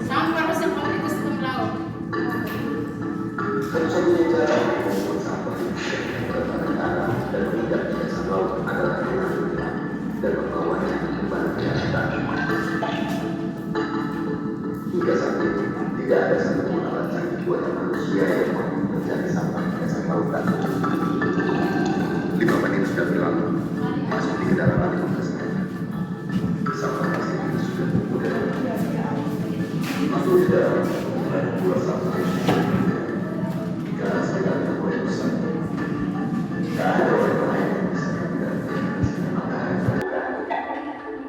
Sampah rusak oleh ekosistem laut. satu-satunya cara untuk membuat sampah itu kepada anak manusia yang menjadi sampah di dasar lautan. 5 menit sudah berlalu, masuk di kedalaman 15 meter. Sampah plastik ini sudah mudah. Masuk di dalam, mulai membuat sampah. Jika sekedar terbuat besar, tidak ada orang lain yang bisa mengambil.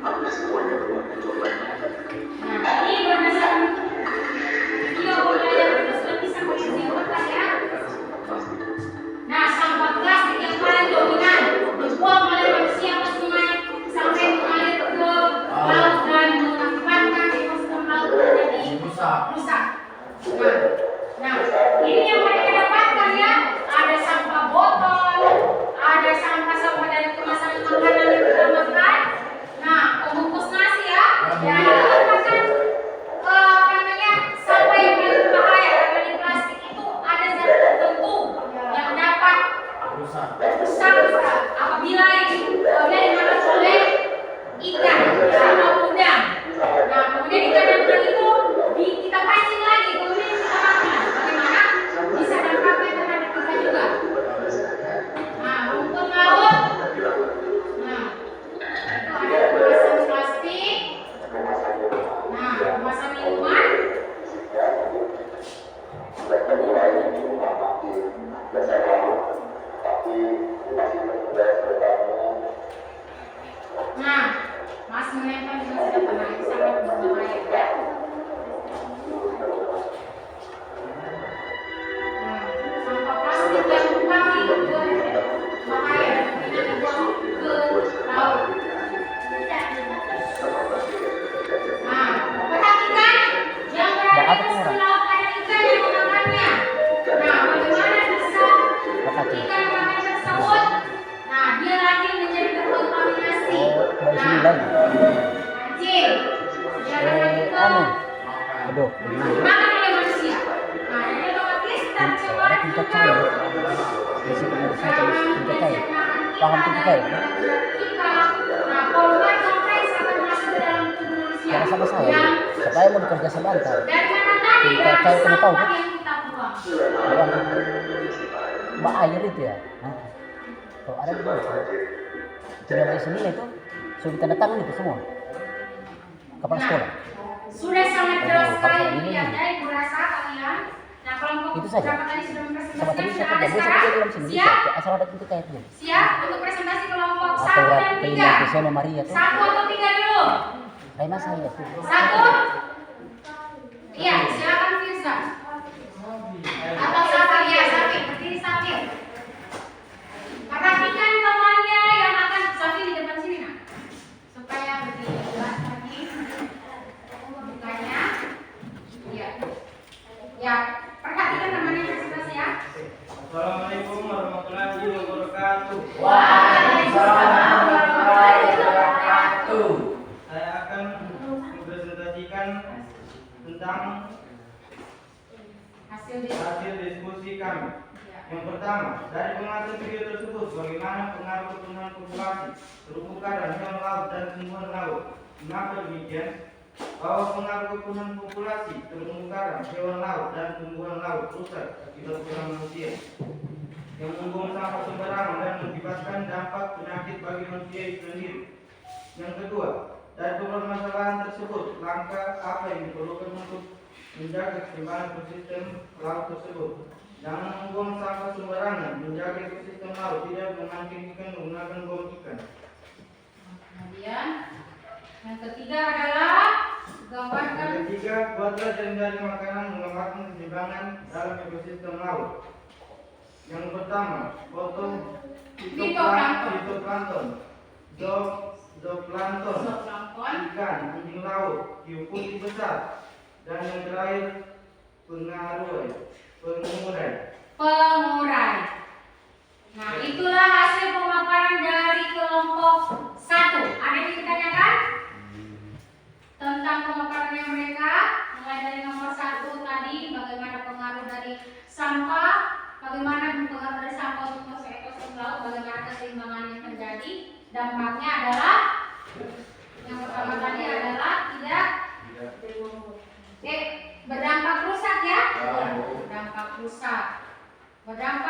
Hampir semuanya berwarna coklat. Nah, ini berdasarkan video yang kita sudah bisa menyimpulkan ya. Nah, sampah plastik yang paling dominan dibuang oleh manusia ke sungai sampai mengalir ke laut dan mengakibatkan ekosistem laut menjadi rusak. Nah, ini yang mereka dapatkan ya. Ada sampah botol, ada sampah-sampah dari kemasan makanan yang kita makan. Nah, pembungkus nasi ya. Dan dapatkan sampah yang paling berbahaya karena di plastik itu ada zat tertentu yang dapat rusak apabila dimakan oleh ikan atau udang. Nah, kemudian ikan dan udang itu kita pancing lagi, kemudian kita makan. Bagaimana? Bisa dampaknya terhadap kita juga. Nah, rumput laut. Nah, itu ada kemasan plastik. Nah, kemasan minuman. Nah, masih menempel di masa depan, nah, itu sangat berbahaya ya. Nah, sampah plastik yang kami berbahaya dan tidak dibuang ke laut. Nah, perhatikan yang berada di tepi laut ada ikan yang memakannya. Nah, bagaimana bisa ikan memakan tersebut? Nah, dia lagi menjadi terkontaminasi. Nah, anjing, dia akan lagi ke makan oleh manusia. Nah, ini otomatis tercemar juga. Paham kita? Nah, poluan kompleks akan masuk ke dalam tubuh manusia. Sama saya, supaya mau bekerja sama antar. Dari mana tadi berarti sampah yang kita buang? Mbak air itu ya. Nah, kalau ada di bawah, tidak ada sini itu sudah tanda tangan itu semua. Kepala sekolah. Sudah sangat jelas sekali dilihat ya, Ibu rasa kalian. Nah, kelompok Itu saja. berapa tadi sudah Sama mempresentasikan tadi sudah saya ada kerja sekarang? dalam sini. Siap? Asal ada titik kaitnya. Siap untuk presentasi kelompok 1 Atau dan 3. penyakit saya Maria tuh. 1 atau 3 dulu? Kayak saya tuh. 1. Iya, silakan Firza. Atau Safir ya, Safir. Berdiri Safir. Perhatikan temannya yang akan Safir di depan sini nak. Supaya lebih jelas lagi. Bukanya. Iya. Ya, perhatikan temannya presentasi ya. Assalamualaikum warahmatullahi wabarakatuh. Waalaikumsalam warahmatullahi wabarakatuh. Saya akan mempresentasikan tentang Hasil diskusi kami. Yang pertama, dari pengantar video tersebut, bagaimana pengaruh pertumbuhan populasi, terumbu karang, hewan laut, dan tumbuhan laut. Mengapa demikian? Bahwa pengaruh pertumbuhan populasi, terumbu karang, hewan laut, dan tumbuhan laut rusak akibat kurang manusia yang membuang sampah sembarangan dan mengakibatkan dampak penyakit bagi manusia itu sendiri. Yang kedua, dari permasalahan tersebut, langkah apa yang diperlukan untuk menjaga keseimbangan ekosistem laut tersebut? Jangan membuang sampah sembarangan, menjaga ekosistem laut, tidak memancing ikan menggunakan bom ikan. Kemudian yang ketiga adalah gambarkan. Yang ketiga, buatlah jaring-jaring makanan mengembangkan keseimbangan dalam ekosistem laut. Yang pertama, foto fitoplankton, zooplankton, ikan, anjing laut, hiu putih besar, dan yang terakhir pengurai. Nah, itulah hasil pemaparan dari kelompok 1. Ada yang ditanyakan tentang pemaparannya mereka, mulai dari nomor 1 tadi, bagaimana pengaruh dari sampah, bagaimana pengaruh dari sampah untuk ekosistem laut, bagaimana keseimbangan yang terjadi. Dampaknya adalah yang pertama tadi adalah tidak berdampak rusak ya. Berdampak rusak dan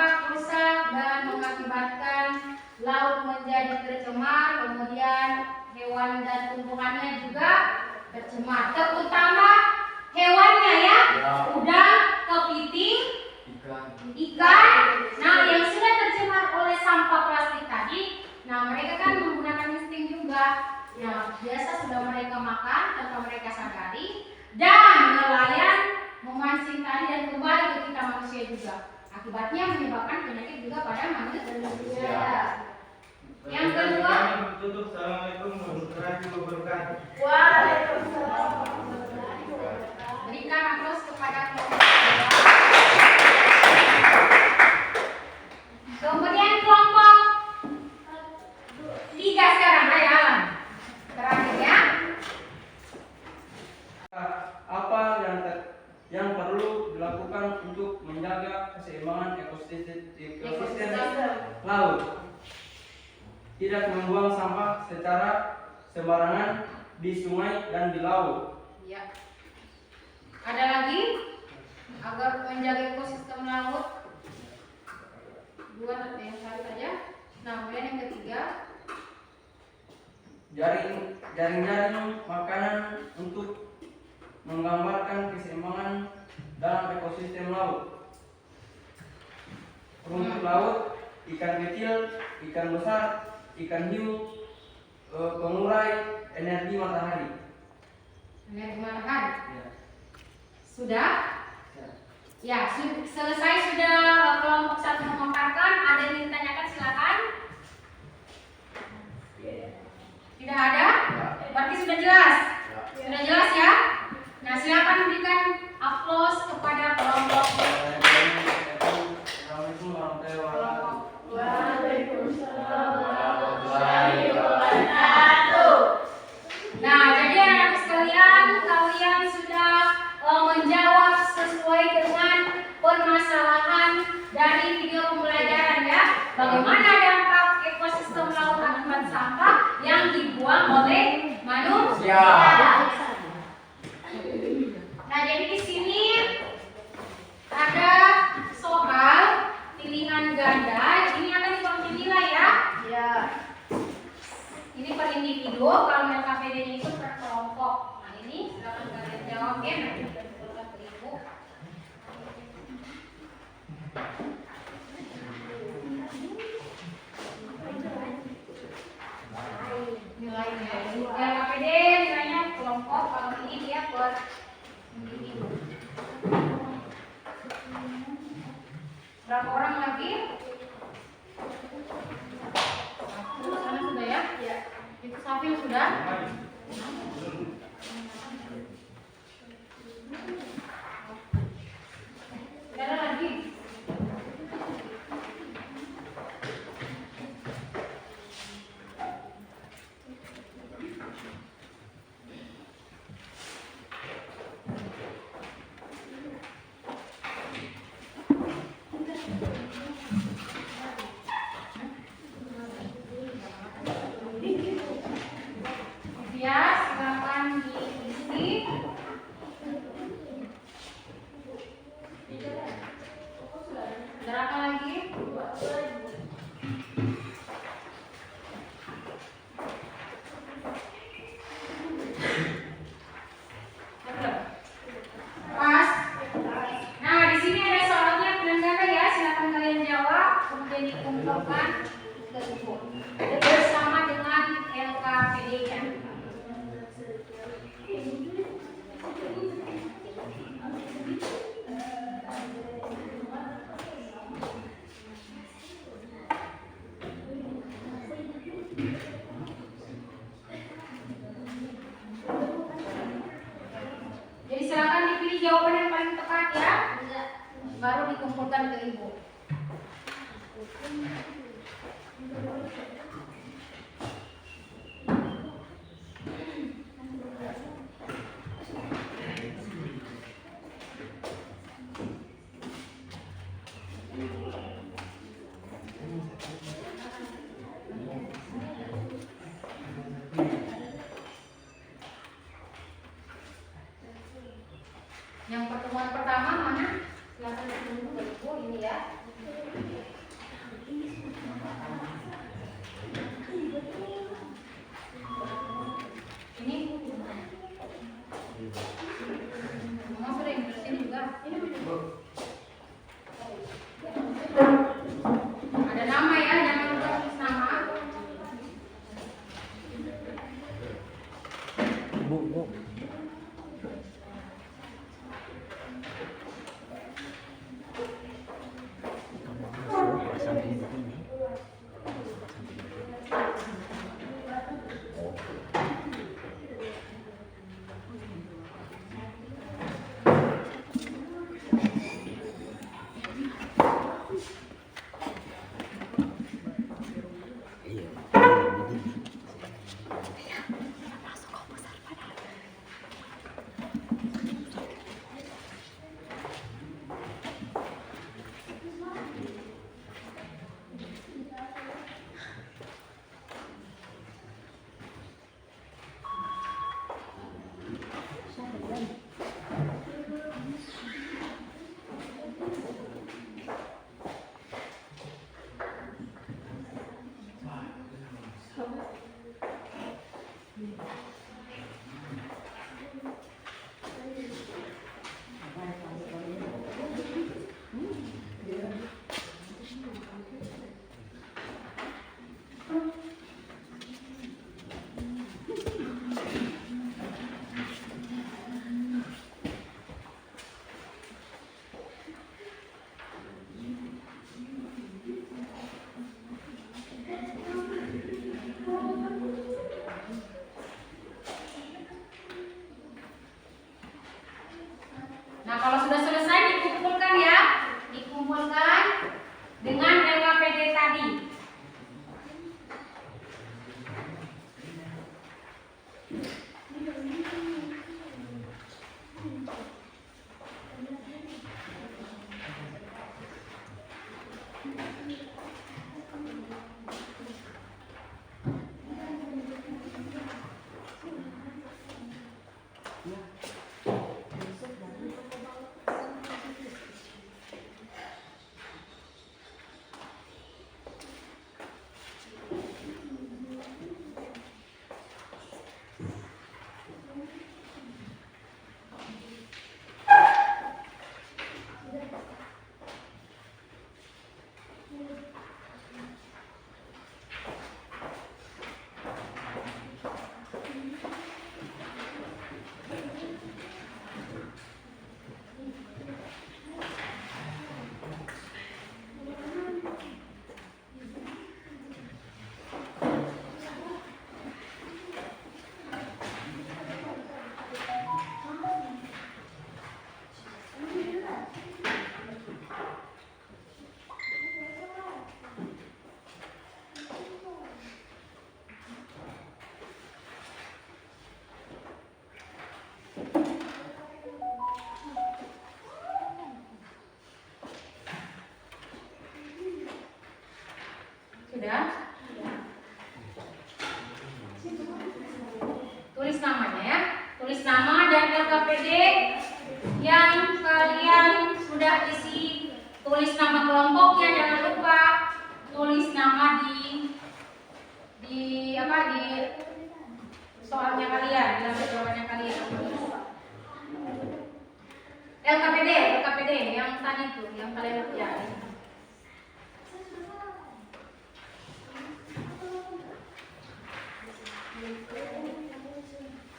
mengakibatkan laut menjadi tercemar, kemudian hewan dan tumbuhannya juga tercemar, terutama hewannya ya, udang, kepiting, ikan. Nah, yang sudah tercemar oleh sampah plastik tadi, nah mereka kan menggunakan insting juga. Ya, biasa sudah mereka makan tanpa mereka sadari, dan nelayan memancing tadi dan kembali ke kita manusia juga. Akibatnya menyebabkan penyakit juga pada manusia. Yang kedua, Assalamualaikum warahmatullahi wabarakatuh. berikan aplaus kepada kemudian kelompok 3 sekarang, Alan. Terakhir ya. Apa yang perlu dilakukan untuk menjaga keseimbangan ekosistem laut? Tidak membuang sampah secara sembarangan di sungai dan di laut. Ya. Ada lagi agar menjaga ekosistem laut? 2 yang saja. Nah, kemudian yang ketiga, jaring makanan untuk menggambarkan keseimbangan dalam ekosistem laut. Rumput laut, ikan kecil, ikan besar, ikan hiu, pengurai energi matahari. energi matahari. Ya. Sudah? Ya, selesai sudah kelompok 1 memaparkan. Ada yang ditanyakan, silakan. Tidak ada? Berarti sudah jelas? Sudah jelas ya? Nah, silakan berikan aplaus kepada kelompok. Assalamualaikum warahmatullahi wabarakatuh. Nah, jadi anak-anak sekalian, kalian sudah menjawab sesuai dengan permasalahan dari video pembelajaran ya. Bagaimana dampak ekosistem laut akibat sampah yang dibuang oleh manusia. Nah, jadi di sini ada soal pilihan ganda. Ini akan dibagi nilai ya. Ya. Ini per individu, kalau LKPD-nya itu per kelompok. Nah, ini silakan kalian jawab ya. Nanti sudah dituliskan ke ibu. Nilainya LKPD nilainya kelompok, kalau ini dia per individu. Berapa orang lagi? Sana sudah ya? Iya. Itu Safil sudah? Tidak ada lagi. Ya, silakan diisi. Berapa lagi? Pas. Nah, di sini ada soalnya penanda ya, silakan kalian jawab, kemudian dikumpulkan ke ibu bersama dengan LKPD-nya. Jadi silakan dipilih jawaban yang paling tepat ya, baru dikumpulkan ke ibu. Yang pertemuan pertama mana? Silakan ditunggu. Tulis namanya ya. Tulis nama dan LKPD yang kalian sudah isi. Tulis nama kelompoknya, jangan lupa. Tulis nama di soalnya kalian, di lampu jawabannya kalian. LKPD yang tadi itu, yang kalian kerjain.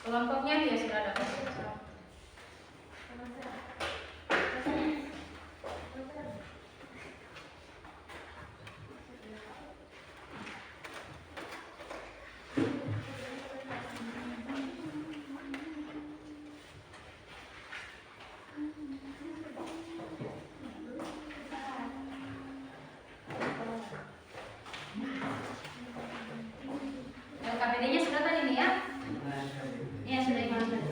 Kelompoknya dia sudah ada. LKPD-nya sudah tadi nih ya? Iya sudah dimasukin.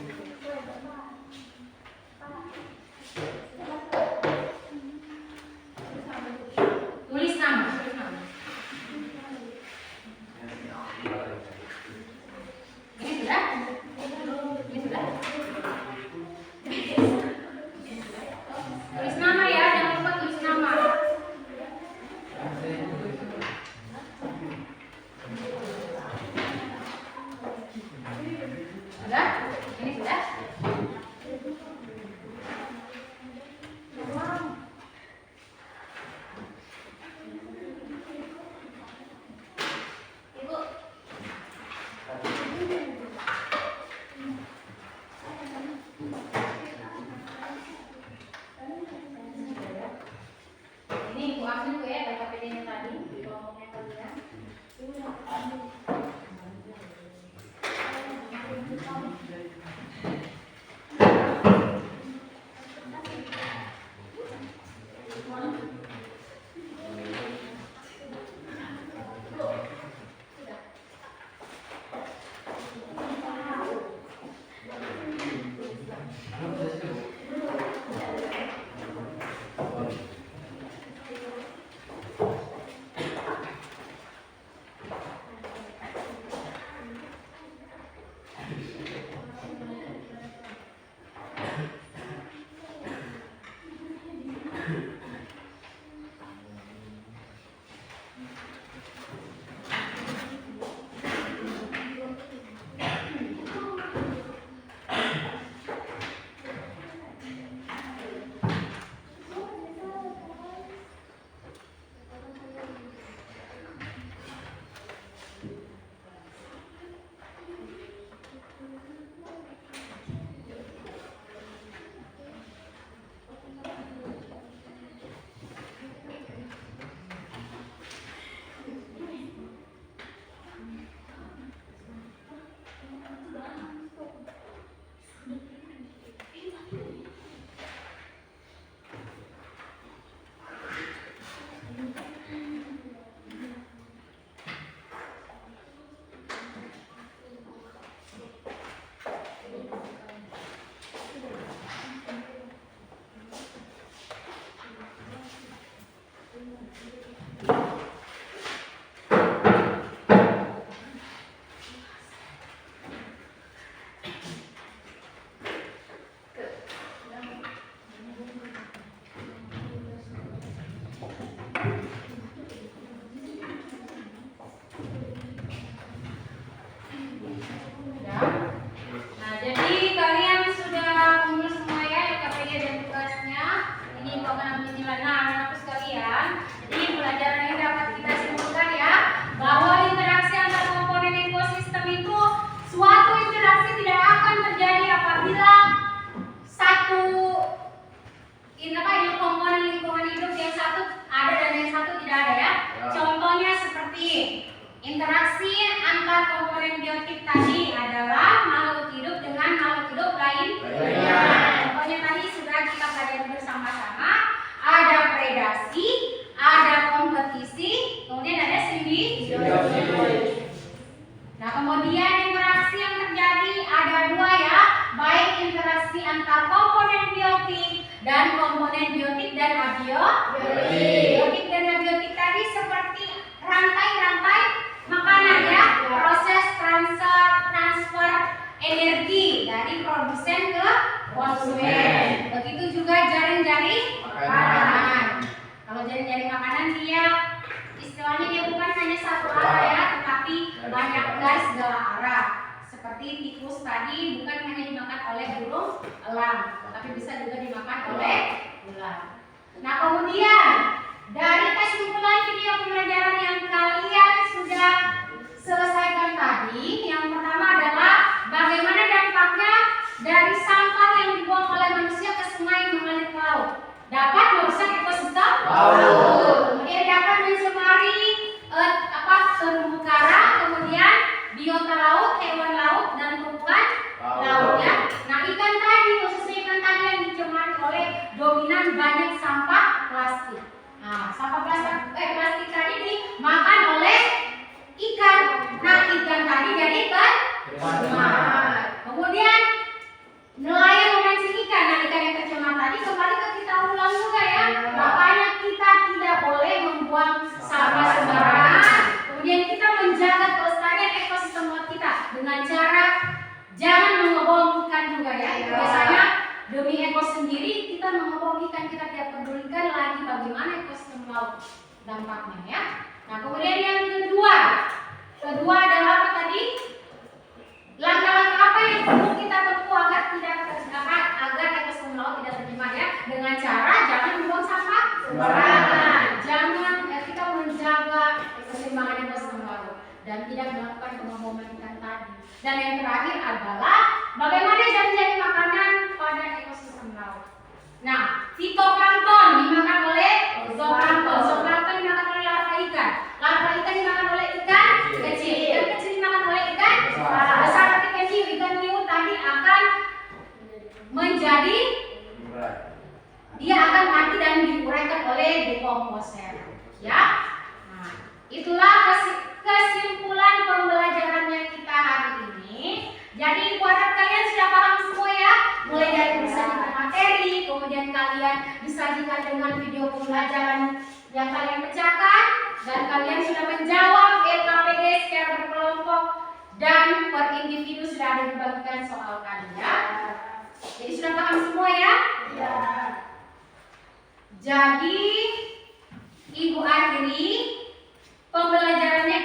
Tulis nama. Ini sudah? Ini sudah? Tulis nama ya, jangan lupa tulis nama. Sudah? Ini sudah? Ibu. Ini ibu ambil tuh ya LKPD-nya tadi, kelompoknya kalian. Nah, jadi kalian sudah kumpul semua ya LKPD dan tugasnya. Ini ibu akan ambil nilai. Nah, anak-anakku sekalian, jadi pelajaran ini dapat kita simpulkan ya bahwa interaksi antar komponen ekosistem itu suatu interaksi tidak akan terjadi apabila ini komponen lingkungan hidup yang satu ada dan yang satu tidak ada ya. Contohnya seperti interaksi antar komponen biotik tadi adalah makhluk hidup dengan makhluk hidup lain. Contohnya tadi sudah kita pelajari bersama-sama. Ada predasi, ada kompetisi, kemudian ada simbiosis. Nah, kemudian interaksi yang terjadi ada dua ya, baik interaksi antar komponen biotik dan komponen biotik dan abiotik. Biotik dan abiotik tadi seperti rantai-rantai makanan ya, proses transfer konsumen. Begitu juga jaring-jaring makanan. Kalau jaring-jaring makanan dia istilahnya dia bukan hanya satu arah ya, tetapi banyak gas segala arah. Seperti tikus tadi bukan hanya dimakan oleh burung elang, tetapi bisa juga dimakan oleh ular. Nah, kemudian dari kesimpulan video pembelajaran yang kalian sudah selesaikan tadi, yang pertama adalah bagaimana dampaknya dari sampah yang dibuang oleh manusia ke sungai mengalir ke laut. Dapat merusak ekosistem laut. Kemudian dapat mencemari terumbu karang, kemudian biota laut, hewan laut dan tumbuhan laut ya. Nah, ikan tadi, khususnya ikan tadi yang dicemari oleh dominan banyak sampah plastik. Nah, sampah plastik tadi dimakan oleh ikan. Nah, ikan tadi jadi tercemar. Kemudian nelayan memancing ikan. Nah, ikan yang tercemar tadi kembali ke kita ulang juga ya. Makanya kita tidak boleh membuang sampah sembarangan. Kemudian kita menjaga kelestarian ekosistem laut kita dengan cara jangan mengebom ikan juga ya. Biasanya demi ekosistem sendiri kita mengebom ikan, kita tidak pedulikan lagi bagaimana ekosistem laut dampaknya ya. Nah, kemudian yang kedua adalah apa tadi? Langkah-langkah apa yang perlu kita tempuh agar ekosistem laut tidak tercemar ya? Dengan cara jangan membuang sampah sembarangan, jangan kita menjaga keseimbangan ekosistem laut dan tidak melakukan pengeboman ikan tadi. Dan yang terakhir adalah bagaimana jaring-jaring makanan pada ekosistem laut. Nah, fitoplankton dimakan oleh zooplankton, zooplankton dimakan oleh larva ikan dimakan oleh ikan kecil, ikan kecil dimakan oleh ikan besar. Ikan hiu tadi akan menjadi dia akan mati dan diuraikan oleh dekomposer ya. Nah, itulah kesimpulan pembelajarannya kita hari ini. Jadi buat kalian sudah paham semua ya, mulai dari disajikan materi, kemudian kalian disajikan dengan video pembelajaran yang kalian pecahkan, dan kalian sudah menjawab LKPD secara berkelompok dan per individu sudah ada dibagikan soal kalian. Jadi sudah paham semua ya? Ya. Jadi Ibu akhiri pembelajarannya